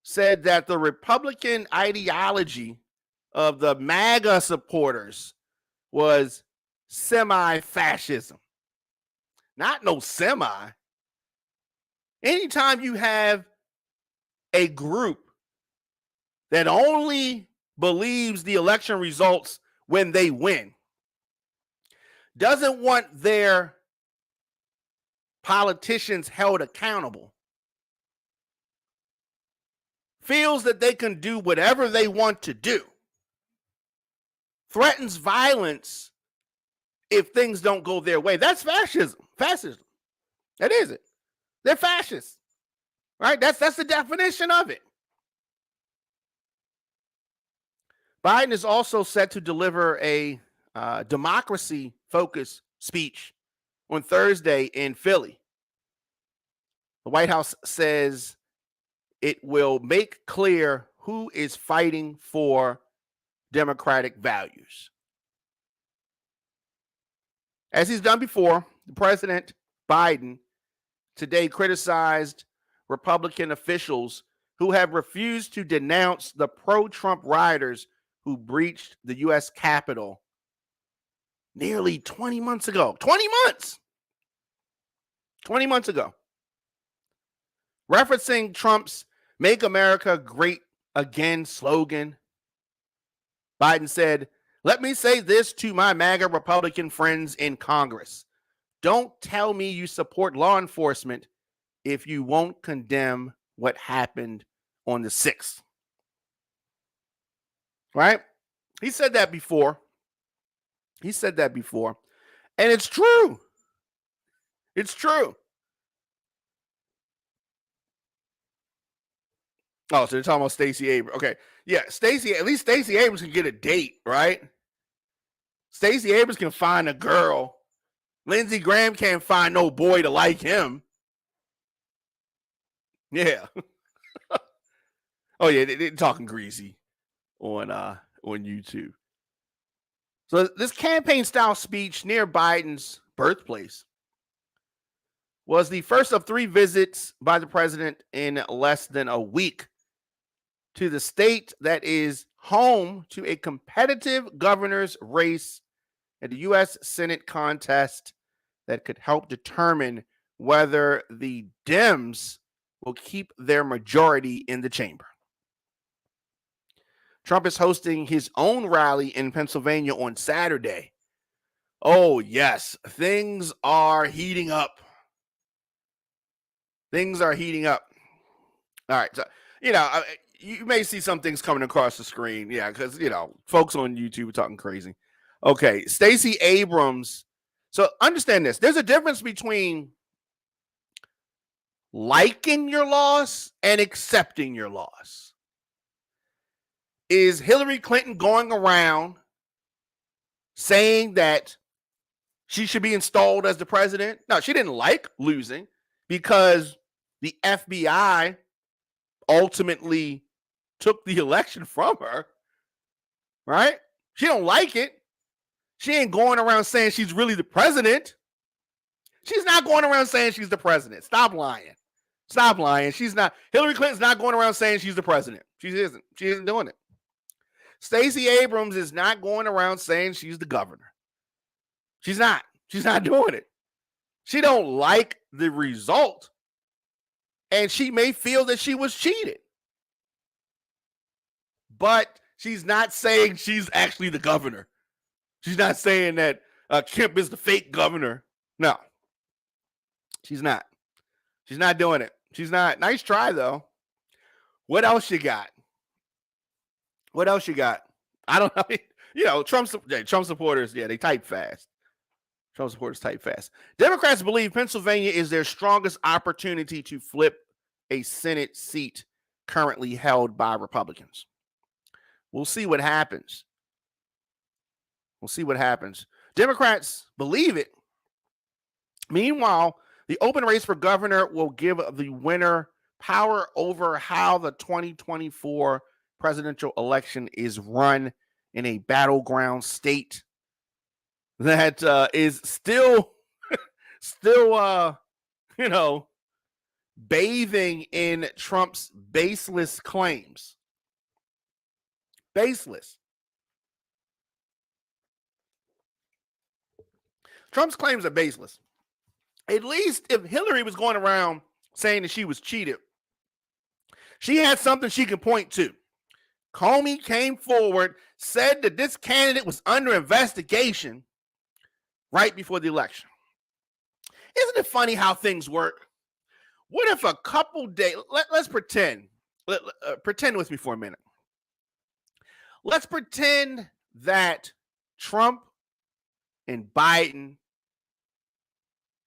said that the Republican ideology of the MAGA supporters was semi-fascism. Not no semi. Anytime you have a group that only believes the election results when they win, doesn't want their politicians held accountable, feels that they can do whatever they want to do, threatens violence if things don't go their way, that's fascism. Fascism. That is it. They're fascists. Right? That's the definition of it. Biden is also set to deliver a democracy-focused speech on Thursday in Philly. The White House says it will make clear who is fighting for democratic values. As he's done before, President Biden today criticized Republican officials who have refused to denounce the pro-Trump rioters who breached the U.S. Capitol nearly 20 months ago. 20 months! 20 months ago. Referencing Trump's Make America Great Again slogan, Biden said, "Let me say this to my MAGA Republican friends in Congress. Don't tell me you support law enforcement if you won't condemn what happened on the 6th. Right? He said that before. He said that before. And it's true. It's true. Oh, so they're talking about Stacey Abrams. Okay. Yeah, at least Stacey Abrams can get a date, right? Stacey Abrams can find a girl. Lindsey Graham can't find no boy to like him. Yeah. Oh, yeah, they're talking greasy on YouTube. So this campaign-style speech near Biden's birthplace was the first of 3 visits by the president in less than a week to the state that is home to a competitive governor's race at the U.S. Senate contest that could help determine whether the Dems will keep their majority in the chamber. Trump is hosting his own rally in Pennsylvania on Saturday. Oh, yes, things are heating up. Things are heating up. All right, so, you may see some things coming across the screen. Yeah, because, folks on YouTube are talking crazy. Okay, Stacey Abrams. So understand this. There's a difference between liking your loss and accepting your loss. Is Hillary Clinton going around saying that she should be installed as the president? No, she didn't like losing because the FBI ultimately took the election from her, right? She don't like it. She ain't going around saying she's really the president. She's not going around saying she's the president. Stop lying. Stop lying. She's not. Hillary Clinton's not going around saying she's the president. She isn't. She isn't doing it. Stacey Abrams is not going around saying she's the governor. She's not. She's not doing it. She don't like the result. And she may feel that she was cheated. but she's not saying she's actually the governor. She's not saying that Kemp is the fake governor. No, she's not. She's not doing it. She's not. Nice try, though. What else you got? What else you got? I don't know. You know, Trump supporters, yeah, they type fast. Trump supporters type fast. Democrats believe Pennsylvania is their strongest opportunity to flip a Senate seat currently held by Republicans. We'll see what happens. We'll see what happens. Democrats believe it. Meanwhile, the open race for governor will give the winner power over how the 2024 presidential election is run in a battleground state that is still bathing in Trump's baseless claims. Baseless. Trump's claims are baseless. At least if Hillary was going around saying that she was cheated, she had something she could point to. Comey came forward, said that this candidate was under investigation right before the election. Isn't it funny how things work? What if a couple days, let's pretend, pretend with me for a minute. Let's pretend that Trump and Biden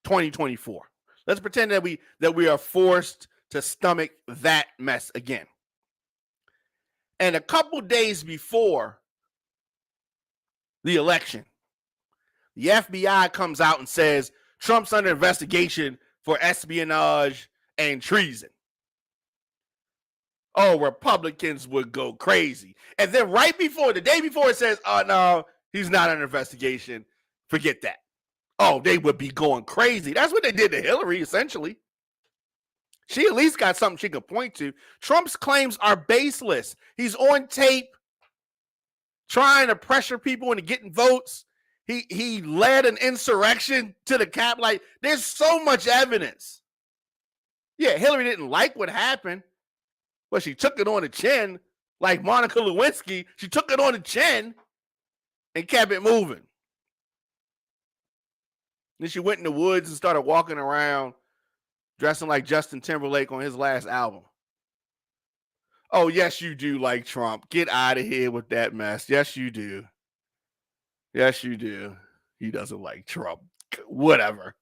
2024. Let's pretend that we are forced to stomach that mess again. And a couple days before the election, the FBI comes out and says Trump's under investigation for espionage and treason. Oh, Republicans would go crazy. And then right before, the day before, it says, oh, no, he's not under investigation. Forget that. Oh, they would be going crazy. That's what they did to Hillary, essentially. She at least got something she could point to. Trump's claims are baseless. He's on tape trying to pressure people into getting votes. He led an insurrection to the Cap. Like, there's so much evidence. Yeah, Hillary didn't like what happened, but she took it on the chin like Monica Lewinsky. She took it on the chin and kept it moving. Then she went in the woods and started walking around dressing like Justin Timberlake on his last album. Oh, yes, you do like Trump. Get out of here with that mess. Yes, you do. Yes, you do. He doesn't like Trump. Whatever.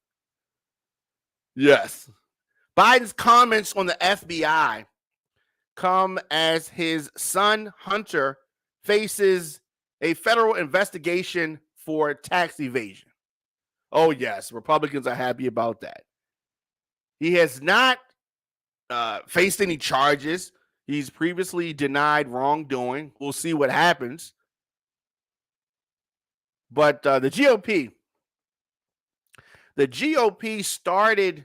Yes. Biden's comments on the FBI come as his son, Hunter, faces a federal investigation for tax evasion. Oh, yes, Republicans are happy about that. He has not faced any charges. He's previously denied wrongdoing. We'll see what happens. But the GOP started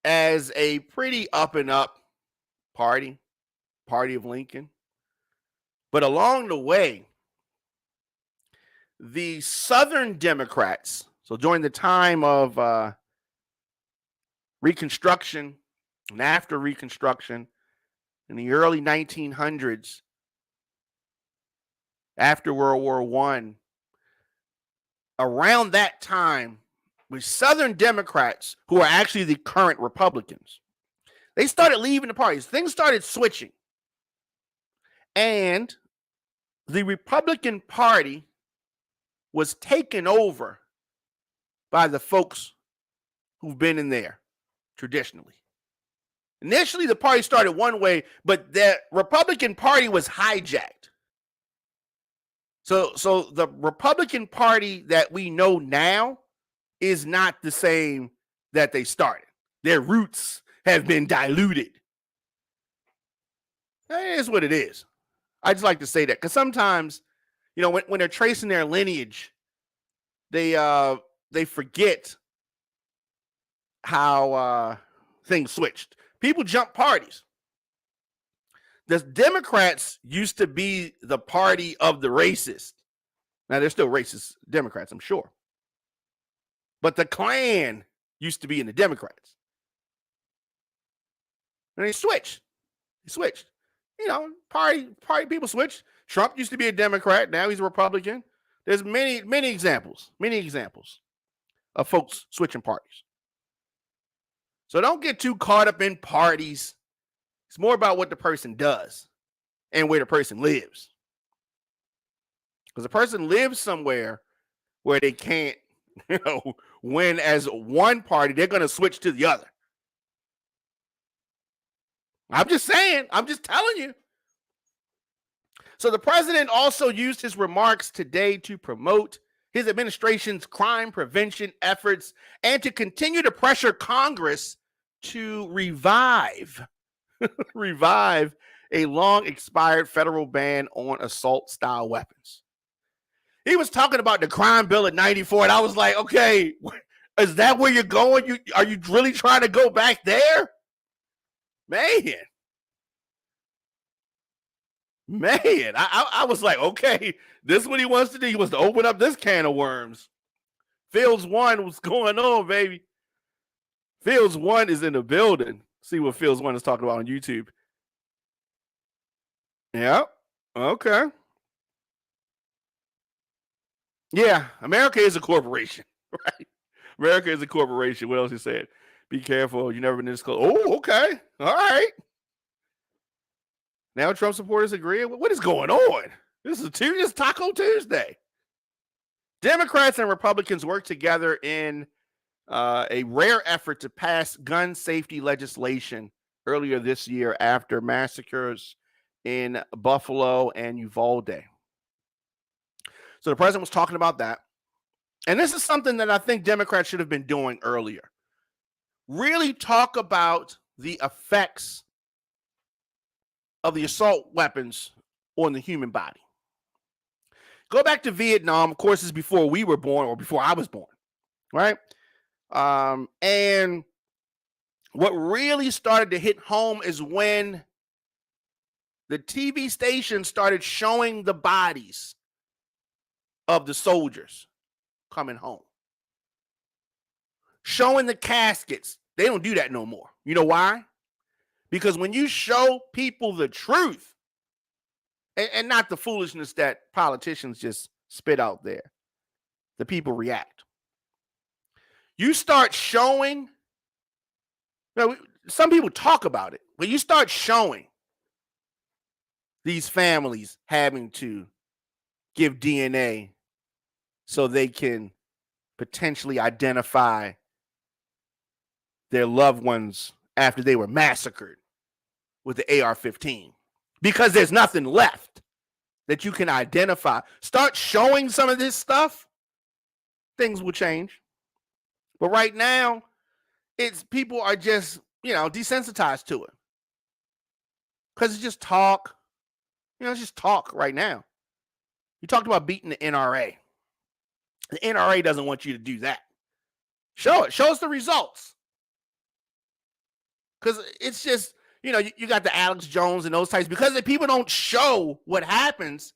as a pretty up and up party of Lincoln. But along the way, the Southern Democrats, so during the time of Reconstruction and after Reconstruction in the early 1900s, after World War I, around that time, with Southern Democrats, who are actually the current Republicans, they started leaving the parties. Things started switching. And the Republican Party was taken over by the folks who've been in there traditionally. Initially, the party started one way, but the Republican Party was hijacked. So the Republican Party that we know now is not the same that they started. Their roots have been diluted. That is what it is. I just like to say that because sometimes, when they're tracing their lineage, they forget how things switched. People jump parties. The Democrats used to be the party of the racist. Now, they're still racist Democrats, I'm sure. But the Klan used to be in the Democrats. And they switched. party people switch. Trump used to be a Democrat. Now he's a Republican. There's many examples of folks switching parties. So don't get too caught up in parties. It's more about what the person does and where the person lives. Because the person lives somewhere where they can't, win as one party, they're going to switch to the other. I'm just saying. I'm just telling you. So the president also used his remarks today to promote his administration's crime prevention efforts and to continue to pressure Congress to revive a long expired federal ban on assault style weapons. He was talking about the crime bill of 94, and I was like, okay, is that where you're going? Are you really trying to go back there? Man, I was like, okay, this is what he wants to do. He wants to open up this can of worms. Fields 1, what's going on, baby? Fields 1 is in the building. See what Fields 1 is talking about on YouTube. Yeah, okay. Yeah, America is a corporation, right? America is a corporation. What else he said? Be careful. You never been this close. Oh, okay. All right. Now Trump supporters agree. What is going on? This is Taco Tuesday. Democrats and Republicans work together in a rare effort to pass gun safety legislation earlier this year after massacres in Buffalo and Uvalde. So the president was talking about that. And this is something that I think Democrats should have been doing earlier. Really talk about the effects of the assault weapons on the human body. Go back to Vietnam. Of course, it's before we were born or before I was born, right? And what really started to hit home is when the TV station started showing the bodies of the soldiers coming home. Showing the caskets. They don't do that no more. You know why? Because when you show people the truth, and not the foolishness that politicians just spit out there, the people react. You start showing, some people talk about it, but you start showing these families having to give DNA so they can potentially identify their loved ones after they were massacred with the AR-15, because there's nothing left that you can identify. Start showing some of this stuff, things will change. But right now, it's people are just, desensitized to it. Because it's just talk. It's just talk right now. You talked about beating the NRA. The NRA doesn't want you to do that. Show it. Show us the results. Because it's just, you got the Alex Jones and those types. Because if people don't show what happens,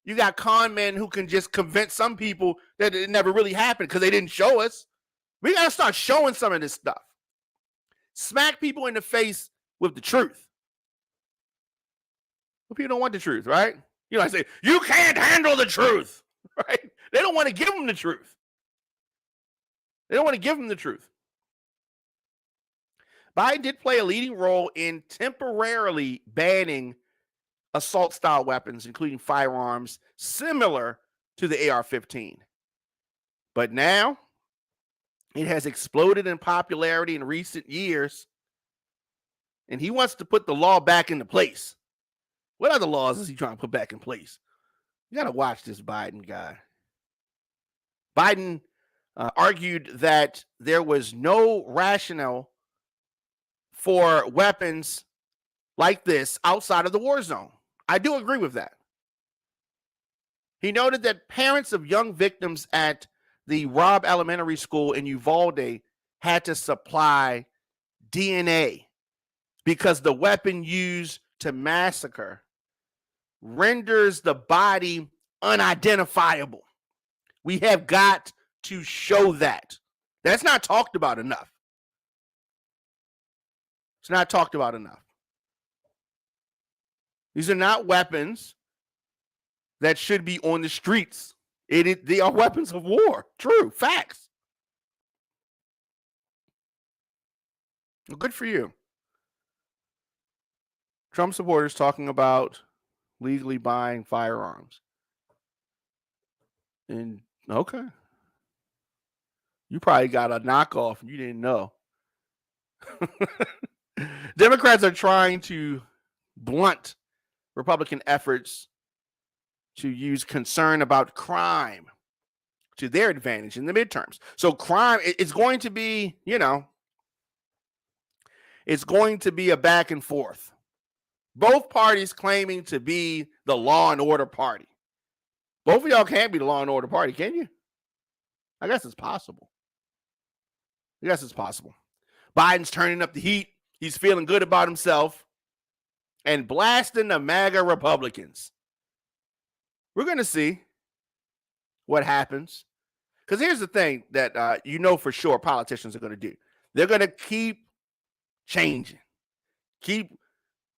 you got con men who can just convince some people that it never really happened because they didn't show us. We got to start showing some of this stuff. Smack people in the face with the truth. But people don't want the truth, right? I say, you can't handle the truth, right? They don't want to give them the truth. They don't want to give them the truth. Biden did play a leading role in temporarily banning assault-style weapons, including firearms similar to the AR-15. But now, it has exploded in popularity in recent years, and he wants to put the law back into place. What other laws is he trying to put back in place? You got to watch this Biden guy. Biden argued that there was no rationale for weapons like this outside of the war zone. I do agree with that. He noted that parents of young victims at the Robb Elementary School in Uvalde had to supply DNA because the weapon used to massacre renders the body unidentifiable. We have got to show that. That's not talked about enough. It's not talked about enough. These are not weapons that should be on the streets. They are weapons of war. True. Facts. Well, good for you. Trump supporters talking about legally buying firearms. And okay. You probably got a knockoff and you didn't know. Democrats are trying to blunt Republican efforts to use concern about crime to their advantage in the midterms. So crime, it's going to be, it's going to be a back and forth. Both parties claiming to be the law and order party. Both of y'all can't be the law and order party, can you? I guess it's possible. Biden's turning up the heat. He's feeling good about himself and blasting the MAGA Republicans. We're going to see what happens. Because here's the thing that for sure politicians are going to do. They're going to keep changing. Keep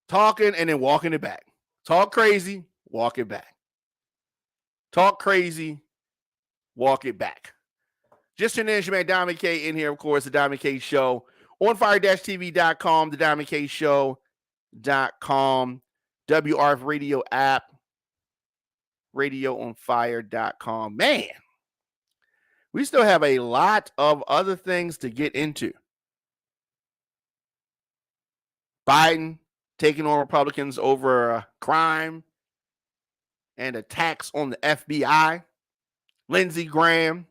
talking and then walking it back. Talk crazy, walk it back. Talk crazy, walk it back. Just an your man, Diamond K in here, of course, the Diamond K Show. On fire-tv.com, the Diamond K Show.com, WRF Radio app, radioonfire.com. Man, we still have a lot of other things to get into. Biden taking on Republicans over crime and attacks on the FBI. Lindsey Graham,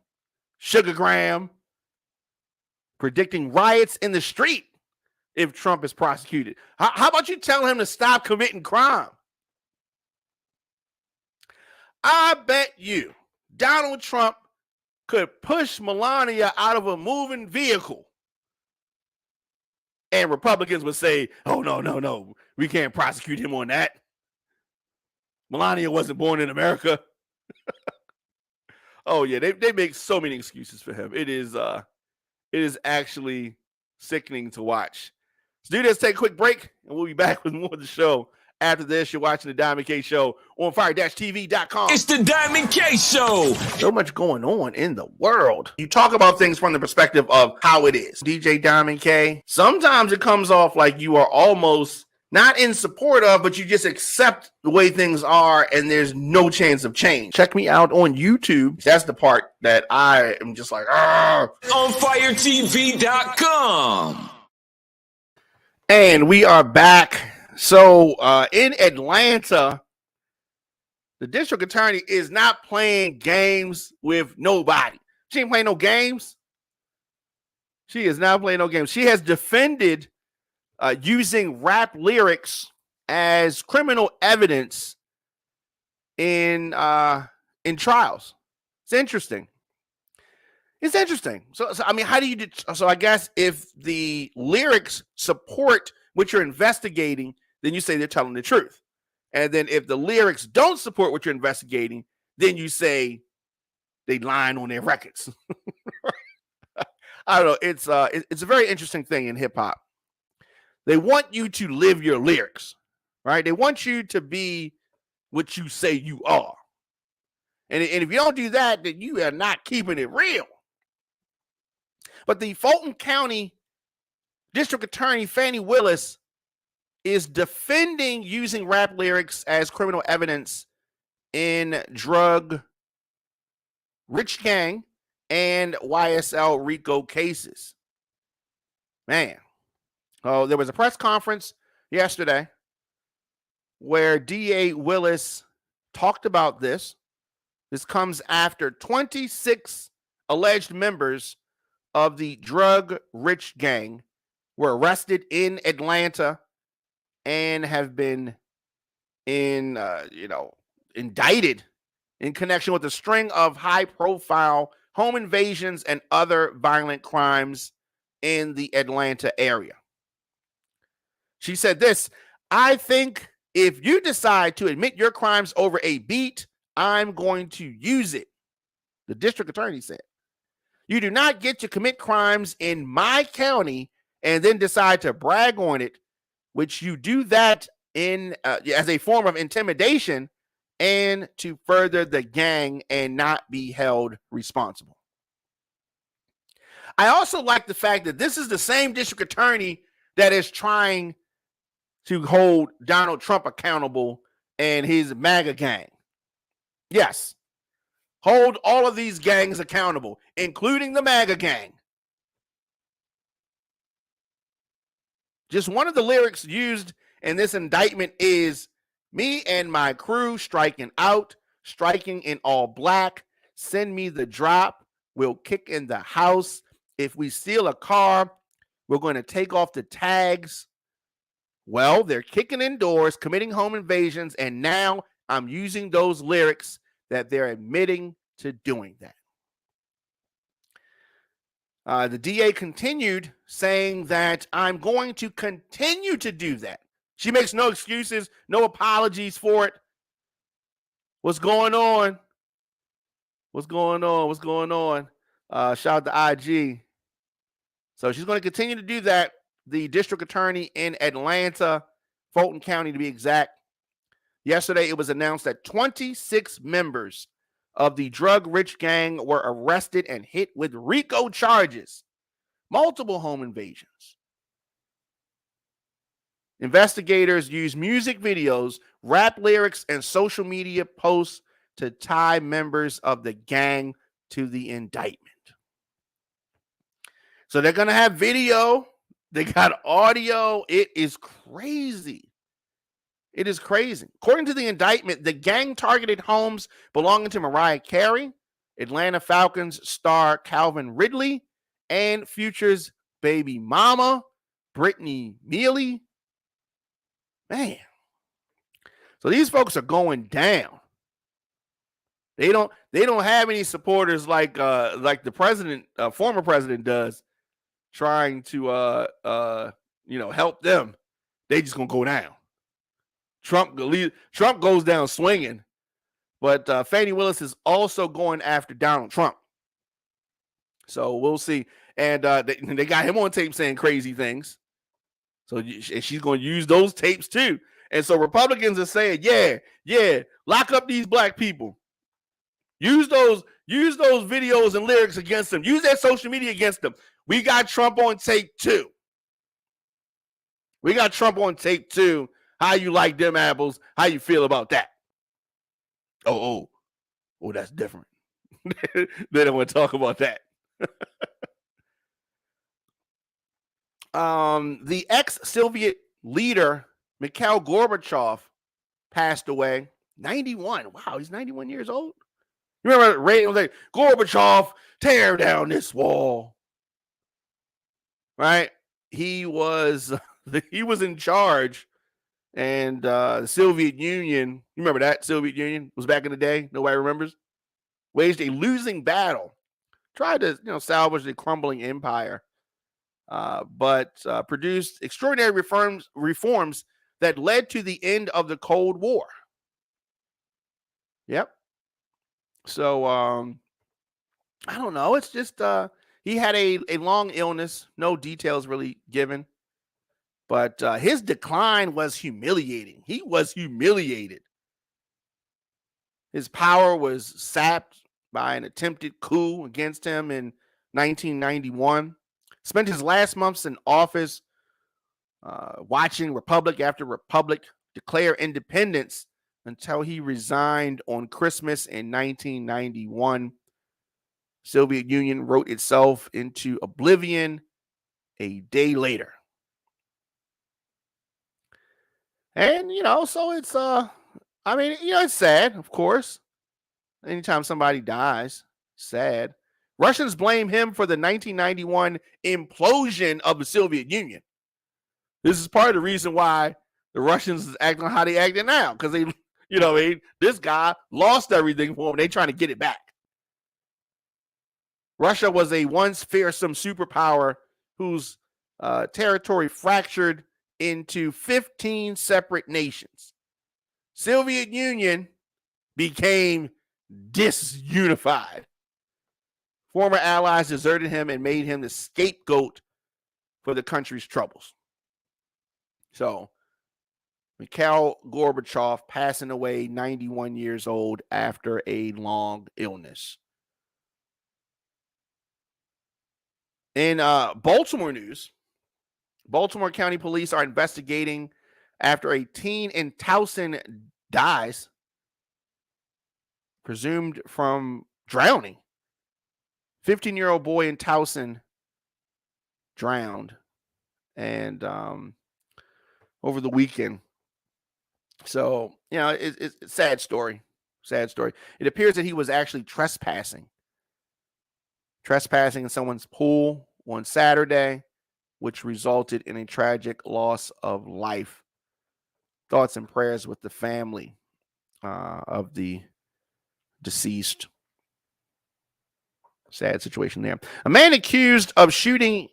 Sugar Graham, predicting riots in the street if Trump is prosecuted. How about you tell him to stop committing crime? I bet you Donald Trump could push Melania out of a moving vehicle. And Republicans would say, oh, no, we can't prosecute him on that. Melania wasn't born in America. Oh, yeah, they make so many excuses for him. It is actually sickening to watch. Let's do this, take a quick break, and we'll be back with more of the show. After this, you're watching the Diamond K Show on fire-tv.com. It's the Diamond K Show. So much going on in the world. You talk about things from the perspective of how it is. DJ Diamond K, sometimes it comes off like you are almost not in support of, but you just accept the way things are and there's no chance of change. Check me out on YouTube. That's the part that I am just like, on firetv.com. And we are back. So in Atlanta, the district attorney is not playing games with nobody. She ain't playing no games. She is not playing no games. She has defended using rap lyrics as criminal evidence in trials. It's interesting. So I mean, how do you? So I guess if the lyrics support what you're investigating, then you say they're telling the truth. And then if the lyrics don't support what you're investigating, then you say they lying on their records. I don't know. It's a very interesting thing in hip hop. They want you to live your lyrics, right? They want you to be what you say you are. And if you don't do that, then you are not keeping it real. But the Fulton County District Attorney Fannie Willis is defending using rap lyrics as criminal evidence in drug rich gang and YSL RICO cases. Man. Oh, there was a press conference yesterday where DA Willis talked about this. This comes after 26 alleged members of the drug rich gang were arrested in Atlanta and have been indicted in connection with a string of high-profile home invasions and other violent crimes in the Atlanta area. She said this, I think if you decide to admit your crimes over a beat, I'm going to use it, the district attorney said. You do not get to commit crimes in my county and then decide to brag on it, which you do that as a form of intimidation and to further the gang and not be held responsible. I also like the fact that this is the same district attorney that is trying to hold Donald Trump accountable and his MAGA gang. Yes, hold all of these gangs accountable, including the MAGA gang. Just one of the lyrics used in this indictment is, "Me and my crew striking out, striking in all black. Send me the drop. We'll kick in the house. If we steal a car, we're going to take off the tags." Well, they're kicking in doors, committing home invasions, and now I'm using those lyrics that they're admitting to doing that. The DA continued saying that I'm going to continue to do that. She makes no excuses, no apologies for it. What's going on? What's going on? What's going on? Shout out to IG. So she's going to continue to do that. The district attorney in Atlanta, Fulton County to be exact. Yesterday, it was announced that 26 members of the drug-rich gang were arrested and hit with RICO charges, multiple home invasions. Investigators used music videos, rap lyrics, and social media posts to tie members of the gang to the indictment. So they're going to have video. They got audio. It is crazy. It is crazy. According to the indictment, the gang targeted homes belonging to Mariah Carey, Atlanta Falcons star Calvin Ridley, and Future's baby mama, Brittany Mealy. Man. So these folks are going down. They don't have any supporters like the president, former president does, trying to help them. They just gonna go down. Trump goes down swinging, but Fani Willis is also going after Donald Trump. So we'll see. And they got him on tape saying crazy things. So she's going to use those tapes too. And so Republicans are saying, yeah, lock up these black people. Use those videos and lyrics against them. Use that social media against them. We got Trump on tape too. How you like them apples? How you feel about that? Oh, that's different. They don't want to talk about that. The ex-Soviet leader, Mikhail Gorbachev, passed away. 91. Wow, he's 91 years old. You remember Ray was like, Gorbachev, tear down this wall. Right? He was in charge. And the Soviet Union, you remember that? Soviet Union was back in the day. Nobody remembers. Waged a losing battle. Tried to, salvage the crumbling empire. But produced extraordinary reforms that led to the end of the Cold War. Yep. So, I don't know. It's just he had a long illness. No details really given. But his decline was humiliating. He was humiliated. His power was sapped by an attempted coup against him in 1991. Spent his last months in office watching republic after republic declare independence until he resigned on Christmas in 1991. Soviet Union wrote itself into oblivion a day later. And, so it's, it's sad, of course. Anytime somebody dies, sad. Russians blame him for the 1991 implosion of the Soviet Union. This is part of the reason why the Russians is acting how they acting now. Because this guy lost everything for them. They trying to get it back. Russia was a once fearsome superpower whose territory fractured into 15 separate nations. Soviet Union became disunified. Former allies deserted him and made him the scapegoat for the country's troubles. So Mikhail Gorbachev passing away 91 years old after a long illness. In Baltimore news, Baltimore County Police are investigating after a teen in Towson dies, presumed from drowning. 15-year-old boy in Towson drowned, and over the weekend. So, it's a sad story. Sad story. It appears that he was actually trespassing in someone's pool on Saturday, which resulted in a tragic loss of life. Thoughts and prayers with the family of the deceased. Sad situation there. A man accused of shooting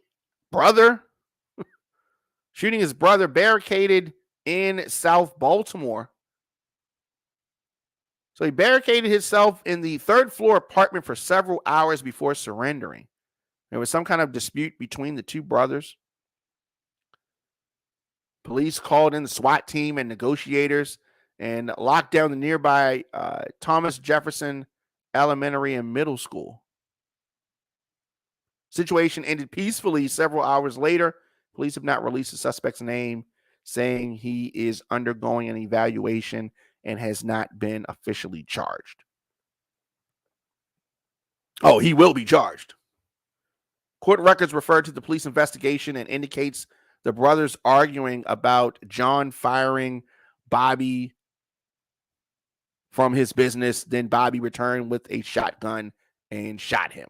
his brother barricaded in South Baltimore. So he barricaded himself in the third floor apartment for several hours before surrendering. There was some kind of dispute between the two brothers. Police called in the SWAT team and negotiators and locked down the nearby Thomas Jefferson Elementary and Middle School. Situation ended peacefully several hours later. Police have not released the suspect's name, saying he is undergoing an evaluation and has not been officially charged. Oh, he will be charged. Court records refer to the police investigation and indicates the brothers arguing about John firing Bobby from his business. Then Bobby returned with a shotgun and shot him.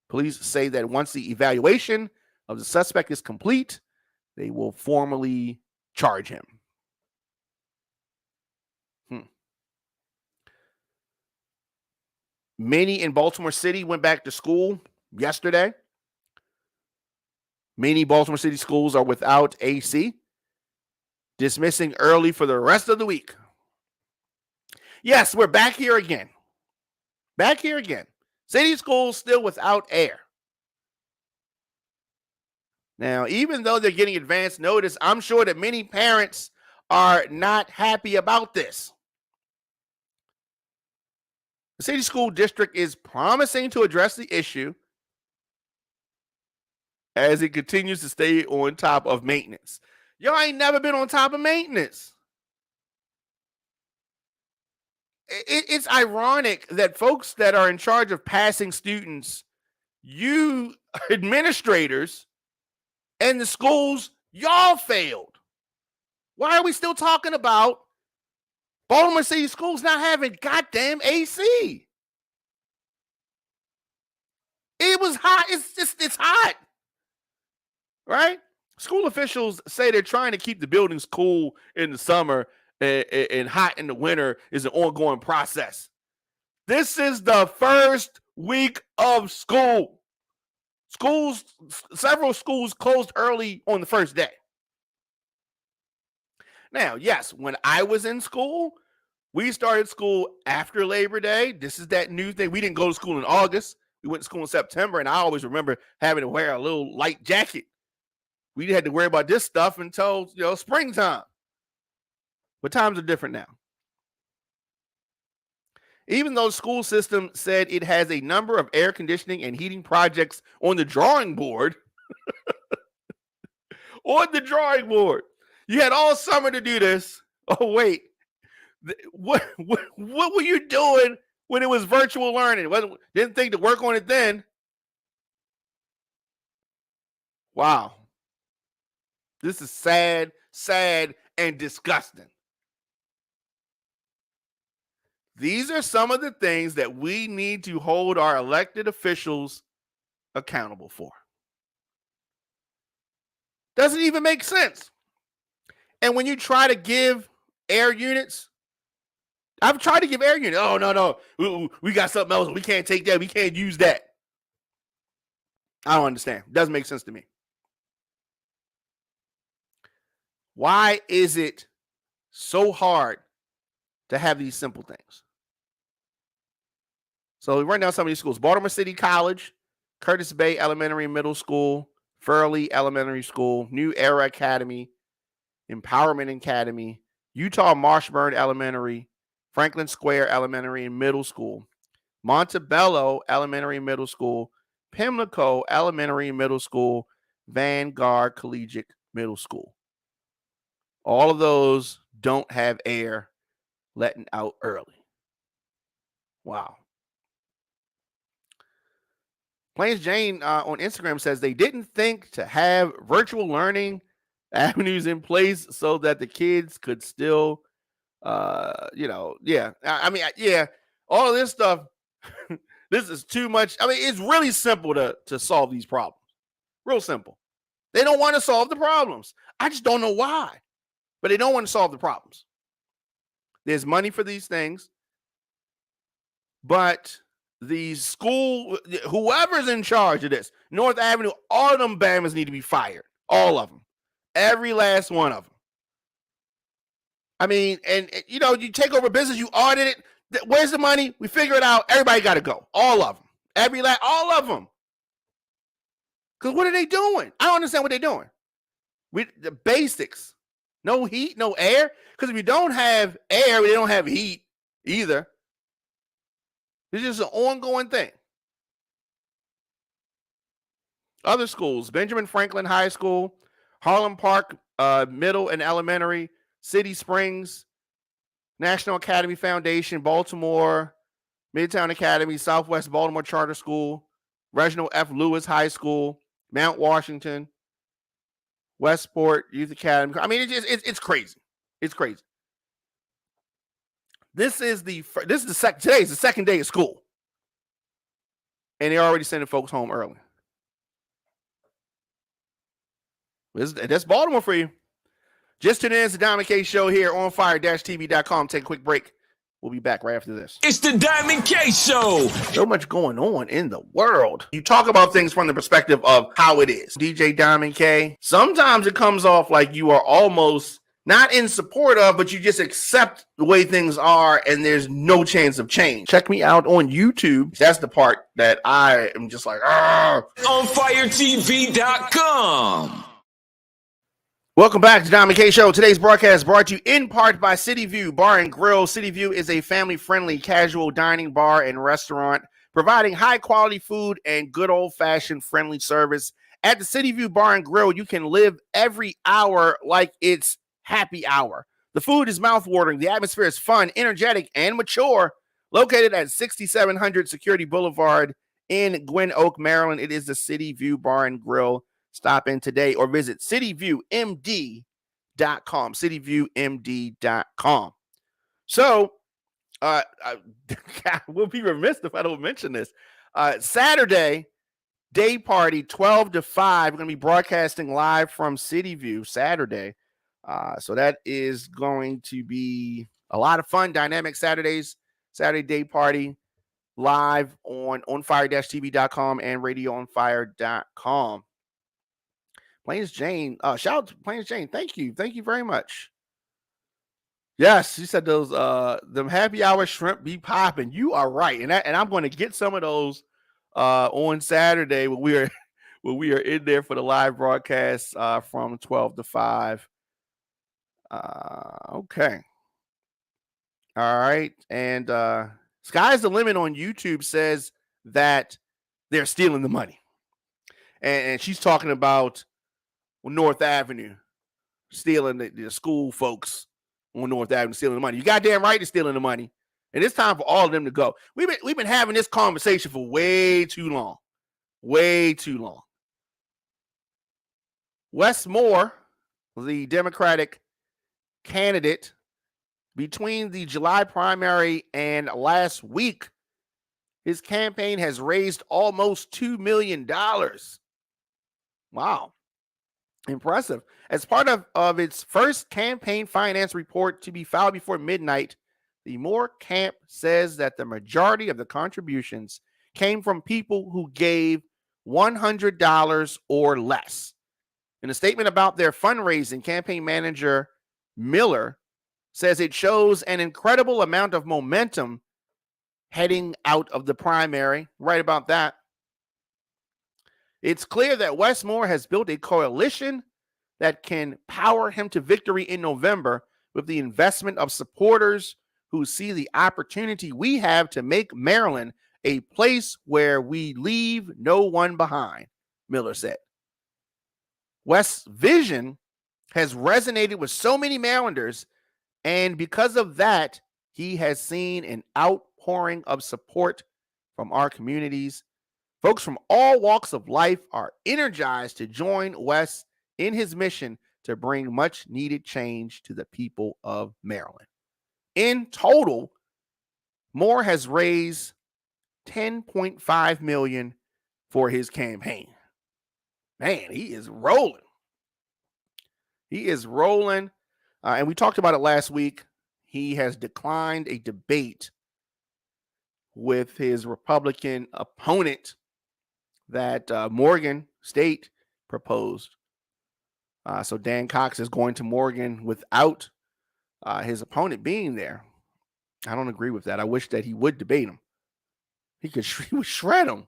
Police say that once the evaluation of the suspect is complete, they will formally charge him. Many in Baltimore City went back to school yesterday. Many Baltimore City schools are without AC, dismissing early for the rest of the week. Yes, we're back here again. City schools still without air. Now, even though they're getting advance notice, I'm sure that many parents are not happy about this. The city school district is promising to address the issue as it continues to stay on top of maintenance. Y'all ain't never been on top of maintenance. It's ironic that folks that are in charge of passing students, you administrators and the schools, y'all failed. Why are we still talking about Baltimore City schools not having goddamn AC? It was hot. It's hot. Right? School officials say they're trying to keep the buildings cool in the summer and hot in the winter is an ongoing process. This is the first week of school. Several schools closed early on the first day. Now, yes, when I was in school, we started school after Labor Day. This is that new thing. We didn't go to school in August. We went to school in September, and I always remember having to wear a little light jacket. We had to worry about this stuff until, springtime. But times are different now. Even though the school system said it has a number of air conditioning and heating projects on the drawing board, you had all summer to do this. Oh, wait. What were you doing when it was virtual learning? Didn't think to work on it then. Wow. This is sad, and disgusting. These are some of the things that we need to hold our elected officials accountable for. Doesn't even make sense. And when you try to give air units, I've tried to give air units. Oh, no. We got something else. We can't take that. We can't use that. I don't understand. Doesn't make sense to me. Why is it so hard to have these simple things? So right now, some of these schools: Baltimore City College, Curtis Bay Elementary and Middle School, Furley Elementary School, New Era Academy, Empowerment Academy, Utah Marshburn Elementary, Franklin Square Elementary and Middle School, Montebello Elementary and Middle School, Pimlico Elementary and Middle School, Vanguard Collegiate Middle School. All of those don't have air letting out early. Wow. Plains Jane on Instagram says they didn't think to have virtual learning avenues in place so that the kids could still, all of this stuff. This is too much. I mean, it's really simple to solve these problems. Real simple. They don't want to solve the problems. I just don't know why, but they don't want to solve the problems. There's money for these things, but the school, whoever's in charge of this, North Avenue, all of them Bamas need to be fired. All of them. Every last one of them. I mean, and you take over business, you audit it. Where's the money? We figure it out. Everybody got to go. All of them. All of them. Because what are they doing? I don't understand what they're doing. The basics. No heat, no air. Because if you don't have air, they don't have heat either. It's just an ongoing thing. Other schools, Benjamin Franklin High School, Harlem Park Middle and Elementary, City Springs, National Academy Foundation, Baltimore, Midtown Academy, Southwest Baltimore Charter School, Reginald F. Lewis High School, Mount Washington, Westport Youth Academy. I mean, it's crazy. It's crazy. Today is the second day of school, and they're already sending folks home early. That's Baltimore for you. Just tune in. It's the Diamond K Show here on fire-tv.com. Take a quick break. We'll be back right after this. It's the Diamond K Show. So much going on in the world. You talk about things from the perspective of how it is. DJ Diamond K, sometimes it comes off like you are almost not in support of, but you just accept the way things are and there's no chance of change. Check me out on YouTube. That's the part that I am just like, ah. On firetv.com. Welcome back to Diamond K Show. Today's broadcast brought to you in part by City View Bar and Grill. City View is a family-friendly casual dining bar and restaurant providing high-quality food and good old-fashioned friendly service. At the City View Bar and Grill, you can live every hour like it's happy hour. The food is mouth-watering. The atmosphere is fun, energetic, and mature. Located at 6700 Security Boulevard in Gwynn Oak, Maryland, it is the City View Bar and Grill. Stop in today or visit cityviewmd.com. Cityviewmd.com. So, we'll be remiss if I don't mention this. Saturday, day party, 12 to 5. We're going to be broadcasting live from City View Saturday. So that is going to be a lot of fun. Dynamic Saturday day party live on fire-tv.com and radioonfire.com. Plains Jane, shout out to Plains Jane. Thank you very much. Yes, she said those them happy hour shrimp be popping. You are right, and I'm going to get some of those on Saturday when we are in there for the live broadcast from 12 to 5. Okay, all right, and Sky's the Limit on YouTube says that they're stealing the money, and she's talking about North Avenue stealing the school folks on North Avenue stealing the money. You goddamn right they're stealing the money. And it's time for all of them to go. We've been having this conversation for way too long. Way too long. Wes Moore, the Democratic candidate, between the July primary and last week, his campaign has raised almost $2 million. Wow. Impressive. As part of its first campaign finance report to be filed before midnight, the Moore camp says that the majority of the contributions came from people who gave $100 or less. In a statement about their fundraising, campaign manager Miller says it shows an incredible amount of momentum heading out of the primary. Right about that. It's clear that Wes Moore has built a coalition that can power him to victory in November with the investment of supporters who see the opportunity we have to make Maryland a place where we leave no one behind, Miller said. West's vision has resonated with so many Marylanders, and because of that, he has seen an outpouring of support from our communities. Folks from all walks of life are energized to join West in his mission to bring much needed change to the people of Maryland. In total, Moore has raised $10.5 million for his campaign. Man, he is rolling. He is rolling. And we talked about it last week. He has declined a debate with his Republican opponent that Morgan State proposed. So Dan Cox is going to Morgan without his opponent being there. I don't agree with that. I wish that he would debate him. He would shred him.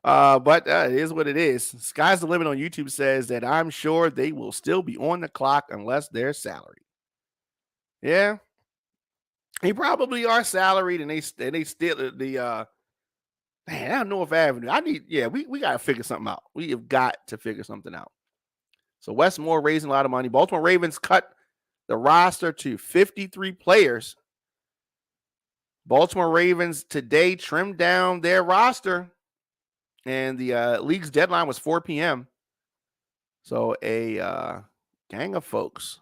But it is what it is. Sky's the Limit on YouTube says that I'm sure they will still be on the clock unless they're salaried. Yeah. They probably are salaried, and they still the man, I don't know if Avenue. We got to figure something out. We have got to figure something out. So Westmore raising a lot of money. Baltimore Ravens cut the roster to 53 players. Baltimore Ravens today trimmed down their roster, and the league's deadline was 4 p.m. So a gang of folks.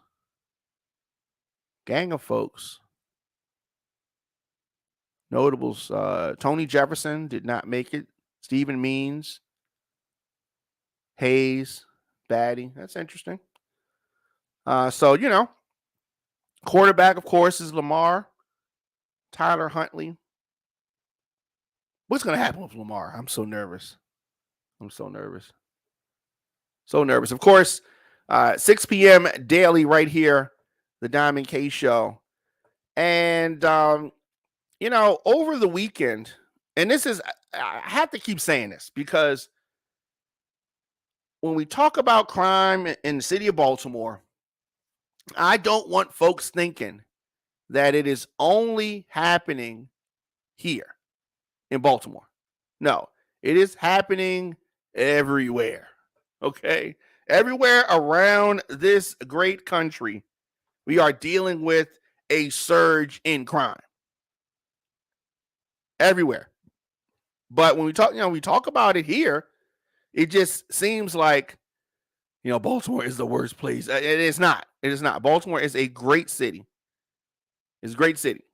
Notables, Tony Jefferson did not make it. Stephen Means, Hayes, Batty. That's interesting. So, quarterback, of course, is Lamar. Tyler Huntley. What's going to happen with Lamar? I'm so nervous. Of course, 6 p.m. daily right here, the Diamond K Show. And, over the weekend, and this is, I have to keep saying this because when we talk about crime in the city of Baltimore, I don't want folks thinking that it is only happening here in Baltimore. No, it is happening everywhere. Okay? Everywhere around this great country, we are dealing with a surge in crime. Everywhere. But when we talk about it here, it just seems like, Baltimore is the worst place. It is not. Baltimore is a great city. It's a great city.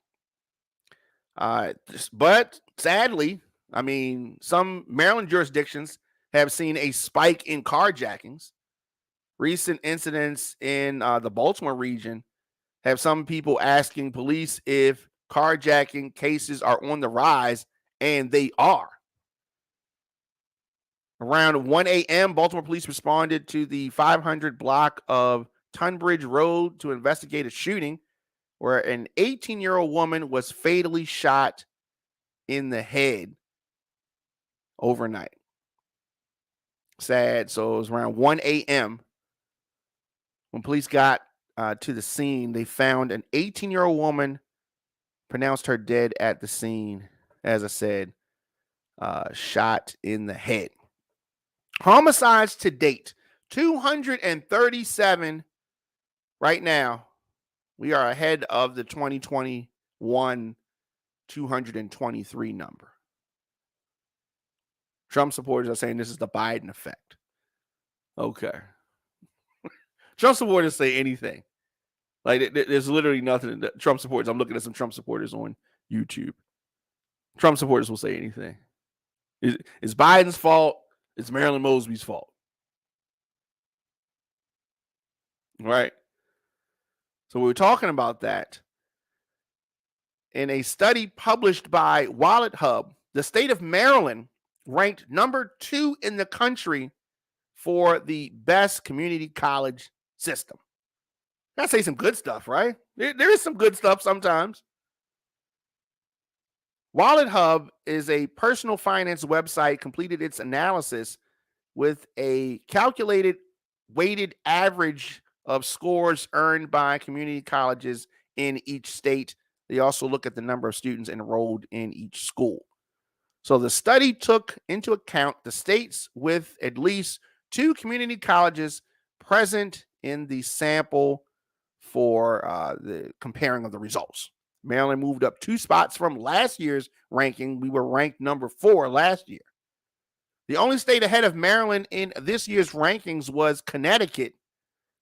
But sadly, some Maryland jurisdictions have seen a spike in carjackings. Recent incidents in the Baltimore region have some people asking police if carjacking cases are on the rise, and they are. Around 1 a.m., Baltimore police responded to the 500 block of Tunbridge Road to investigate a shooting where an 18-year-old woman was fatally shot in the head overnight. Sad. So it was around 1 a.m. when police got to the scene. They found an 18-year-old woman, pronounced her dead at the scene, as I said, shot in the head. Homicides to date, 237 right now. We are ahead of the 2021 223 number. Trump supporters are saying this is the Biden effect. Okay. Trump supporters say anything. Like, there's literally nothing that Trump supporters. I'm looking at some Trump supporters on YouTube. Trump supporters will say anything. It's Biden's fault. It's Marilyn Mosby's fault. Right? So we were talking about that. In a study published by Wallet Hub, the state of Maryland ranked number 2 in the country for the best community college system. Gotta say some good stuff, right? There is some good stuff sometimes. Wallet Hub is a personal finance website, completed its analysis with a calculated weighted average of scores earned by community colleges in each state. They also look at the number of students enrolled in each school. So the study took into account the states with at least 2 community colleges present in the sample for the comparing of the results. Maryland moved up 2 spots from last year's ranking. We were ranked number 4 last year. The only state ahead of Maryland in this year's rankings was Connecticut,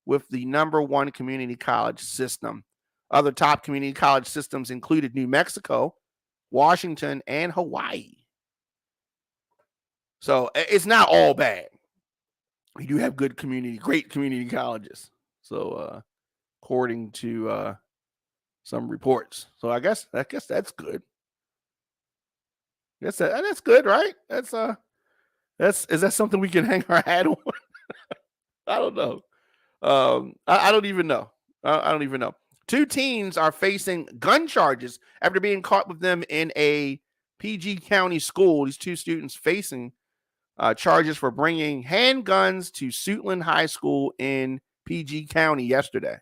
with the number 1 community college system. Other top community college systems included New Mexico, Washington, and Hawaii. So it's not all bad. We do have great community colleges. So according to some reports. So I guess that's good. That's good, right? Is that something we can hang our hat on? I don't know. I don't even know. I don't even know. 2 teens are facing gun charges after being caught with them in a PG County school. These 2 students facing charges for bringing handguns to Suitland High School in PG County yesterday.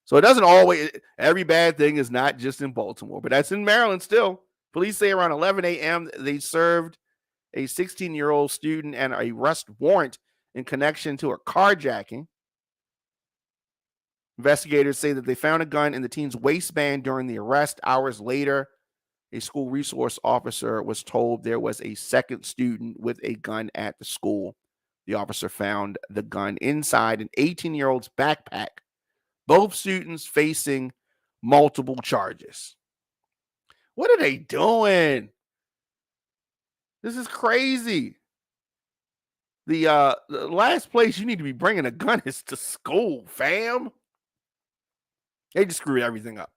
So it doesn't always, every bad thing is not just in Baltimore, but that's in Maryland still. Police say around 11 a.m. they served a 16-year-old student an arrest warrant in connection to a carjacking. Investigators say that they found a gun in the teen's waistband during the arrest. Hours later, a school resource officer was told there was a second student with a gun at the school. The officer found the gun inside an 18-year-old's backpack. Both students facing multiple charges. What are they doing? This is crazy. The last place you need to be bringing a gun is to school, fam. They just screwed everything up.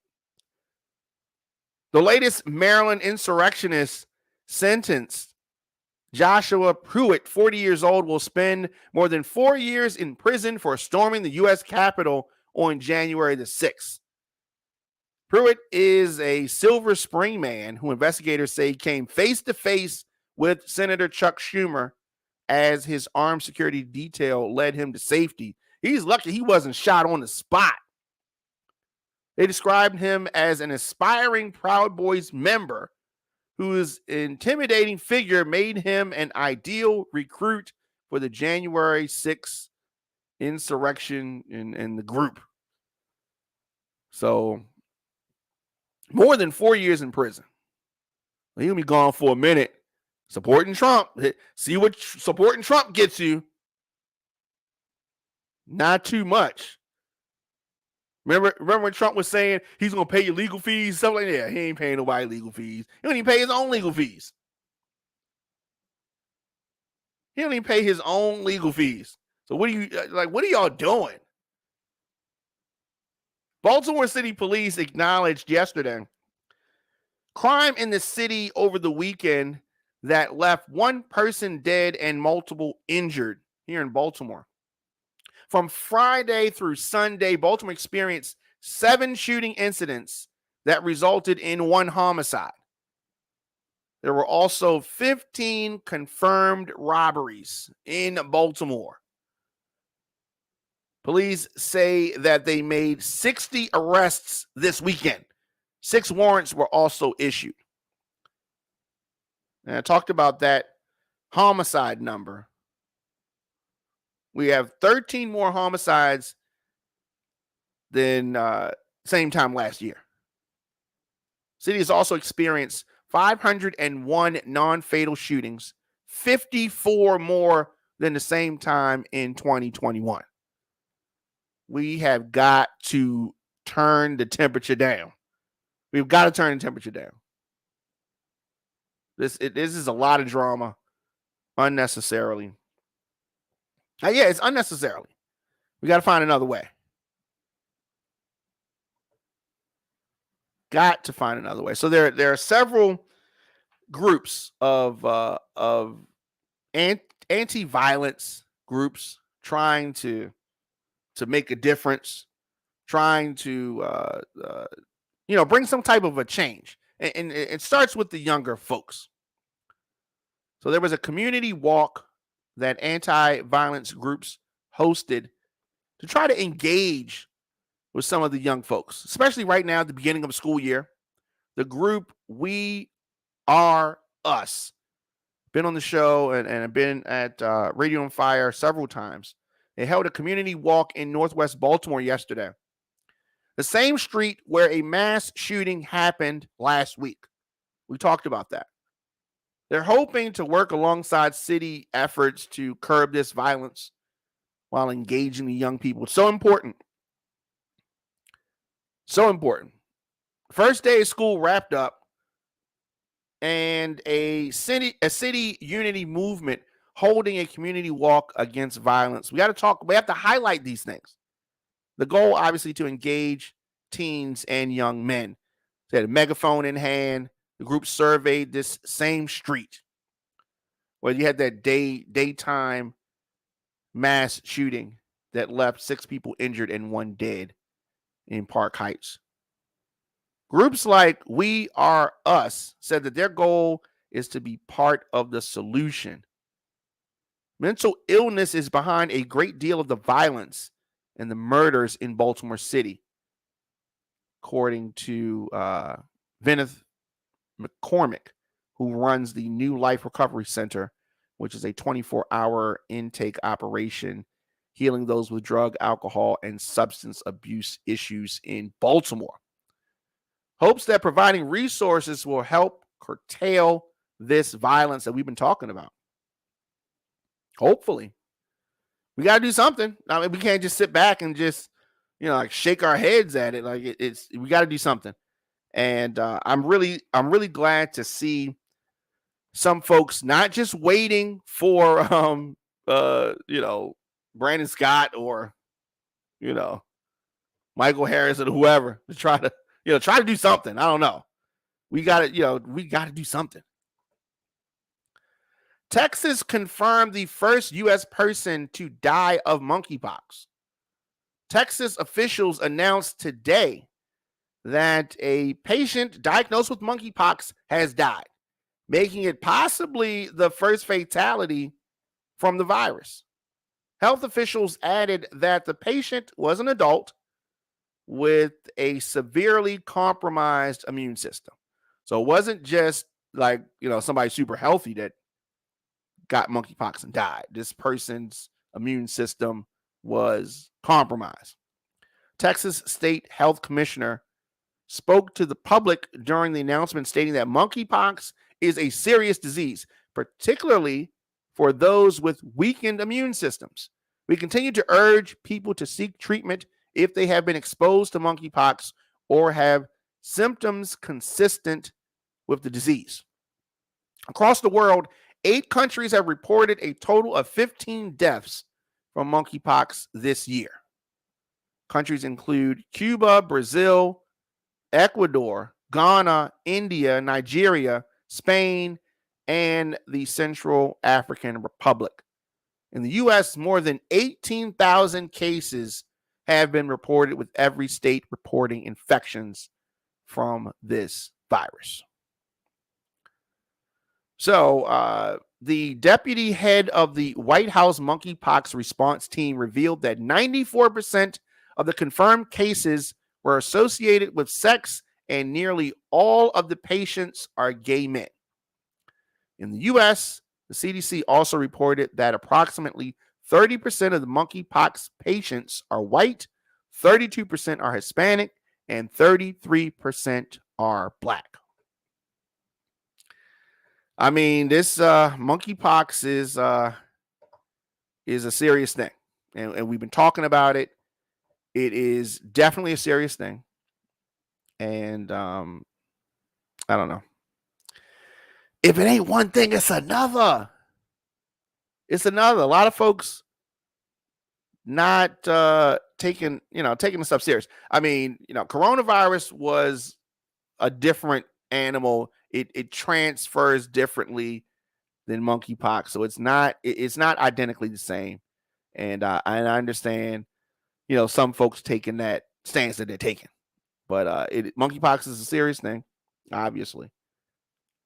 The latest Maryland insurrectionist sentenced, Joshua Pruitt, 40 years old, will spend more than 4 years in prison for storming the U.S. Capitol on January the 6th. Pruitt is a Silver Spring man who investigators say came face-to-face with Senator Chuck Schumer as his armed security detail led him to safety. He's lucky he wasn't shot on the spot. They described him as an aspiring Proud Boys member whose intimidating figure made him an ideal recruit for the January 6th insurrection in the group. So, more than 4 years in prison. He'll be gone for a minute. Supporting Trump. See what supporting Trump gets you. Not too much. Remember when Trump was saying he's going to pay your legal fees, stuff like that? He ain't paying nobody legal fees. He don't even pay his own legal fees. He don't even pay his own legal fees. So what are y'all doing? Baltimore City Police acknowledged yesterday crime in the city over the weekend that left 1 person dead and multiple injured here in Baltimore. From Friday through Sunday, Baltimore experienced 7 shooting incidents that resulted in 1 homicide. There were also 15 confirmed robberies in Baltimore. Police say that they made 60 arrests this weekend. 6 warrants were also issued. And I talked about that homicide number. We have 13 more homicides than same time last year. City has also experienced 501 non-fatal shootings, 54 more than the same time in 2021. We have got to turn the temperature down. We've got to turn the temperature down. This is a lot of drama unnecessarily. Yeah, it's unnecessarily. We got to find another way. Got to find another way. So there are several groups of anti-violence groups trying to make a difference, trying to bring some type of a change. And it starts with the younger folks. So there was a community walk that anti-violence groups hosted to try to engage with some of the young folks, especially right now at the beginning of the school year. The group We Are Us been on the show and have been at Radio on Fire several times. They held a community walk in Northwest Baltimore yesterday, the same street where a mass shooting happened last week. We talked about that. They're hoping to work alongside city efforts to curb this violence while engaging the young people. It's so important. So important. First day of school wrapped up, and a city unity movement holding a community walk against violence. We have to highlight these things. The goal, obviously, to engage teens and young men. They had a megaphone in hand. The group surveyed this same street where you had that daytime mass shooting that left 6 people injured and 1 dead in Park Heights. Groups like We Are Us said that their goal is to be part of the solution. Mental illness is behind a great deal of the violence and the murders in Baltimore City, according to Venneth McCormick, who runs the New Life Recovery Center, which is a 24-hour intake operation healing those with drug, alcohol, and substance abuse issues in Baltimore. Hopes that providing resources will help curtail this violence that we've been talking about. Hopefully. We got to do something. I mean, we can't just sit back and just, like shake our heads at it. Like we got to do something. And I'm really glad to see some folks not just waiting for Brandon Scott or Michael Harris or whoever to try to do something. I don't know. We got to do something. Texas confirmed the first U.S. person to die of monkeypox. Texas officials announced today that a patient diagnosed with monkeypox has died, making it possibly the first fatality from the virus. Health officials added that the patient was an adult with a severely compromised immune system. So it wasn't just like, somebody super healthy that got monkeypox and died. This person's immune system was compromised. Texas State Health Commissioner spoke to the public during the announcement, stating that monkeypox is a serious disease, particularly for those with weakened immune systems. We continue to urge people to seek treatment if they have been exposed to monkeypox or have symptoms consistent with the disease. Across the world, 8 countries have reported a total of 15 deaths from monkeypox this year. Countries include Cuba, Brazil, Ecuador, Ghana, India, Nigeria, Spain, and the Central African Republic. In the U.S., more than 18,000 cases have been reported, with every state reporting infections from this virus. So the deputy head of the White House monkeypox response team revealed that 94% of the confirmed cases were associated with sex, and nearly all of the patients are gay men. In the U.S., the CDC also reported that approximately 30% of the monkeypox patients are white, 32% are Hispanic, and 33% are Black. I mean, this monkeypox is a serious thing, and we've been talking about it. It is definitely a serious thing, and I don't know. If it ain't one thing, it's another. It's another. A lot of folks not taking this stuff serious. I mean, coronavirus was a different animal. It transfers differently than monkeypox, so it's not identically the same. And I understand, some folks taking that stance that they're taking, but monkeypox is a serious thing, obviously.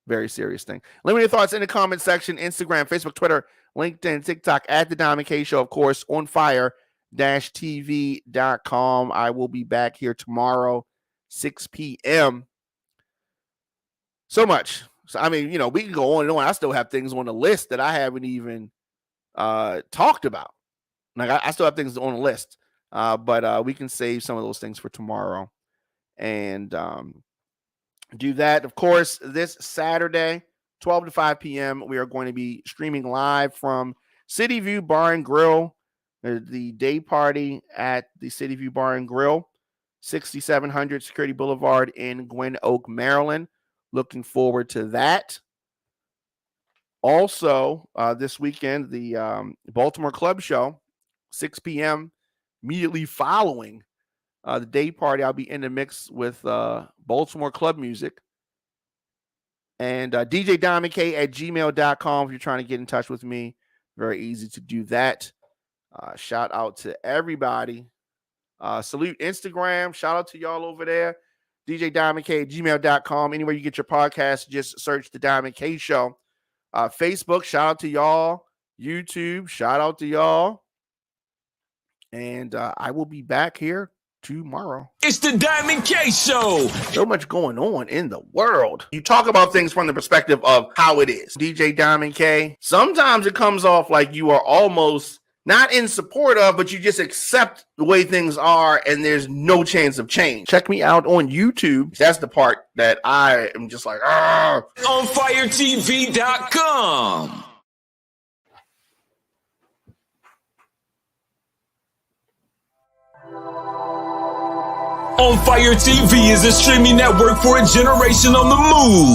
Very serious thing. Let me know your thoughts in the comment section, Instagram, Facebook, Twitter, LinkedIn, TikTok at The Diamond K Show, of course, on fire-tv.com. I will be back here tomorrow, 6 p.m. So much. So, I mean, we can go on and on. I still have things on the list that I haven't even talked about. Like I still have things on the list, but we can save some of those things for tomorrow and do that. Of course, this Saturday, 12 to 5 p.m., we are going to be streaming live from City View Bar and Grill, the day party at the City View Bar and Grill, 6700 Security Boulevard in Gwynn Oak, Maryland. Looking forward to that. Also, this weekend, the Baltimore Club Show, 6 p.m., immediately following the day party. I'll be in the mix with Baltimore Club Music. And DJ Diamond K at gmail.com if you're trying to get in touch with me. Very easy to do that. Shout out to everybody. Salute Instagram. Shout out to y'all over there. DJ Diamond K at gmail.com. Anywhere you get your podcast, just search The Diamond K Show. Facebook, shout out to y'all. YouTube, shout out to y'all. And I will be back here tomorrow. It's The Diamond K Show. So much going on in the world. You talk about things from the perspective of how it is. DJ Diamond K, sometimes it comes off like you are almost not in support of, but you just accept the way things are and there's no chance of change. Check me out on YouTube. That's the part that I am just like, On firetv.com. On Fire TV is a streaming network for a generation on the move.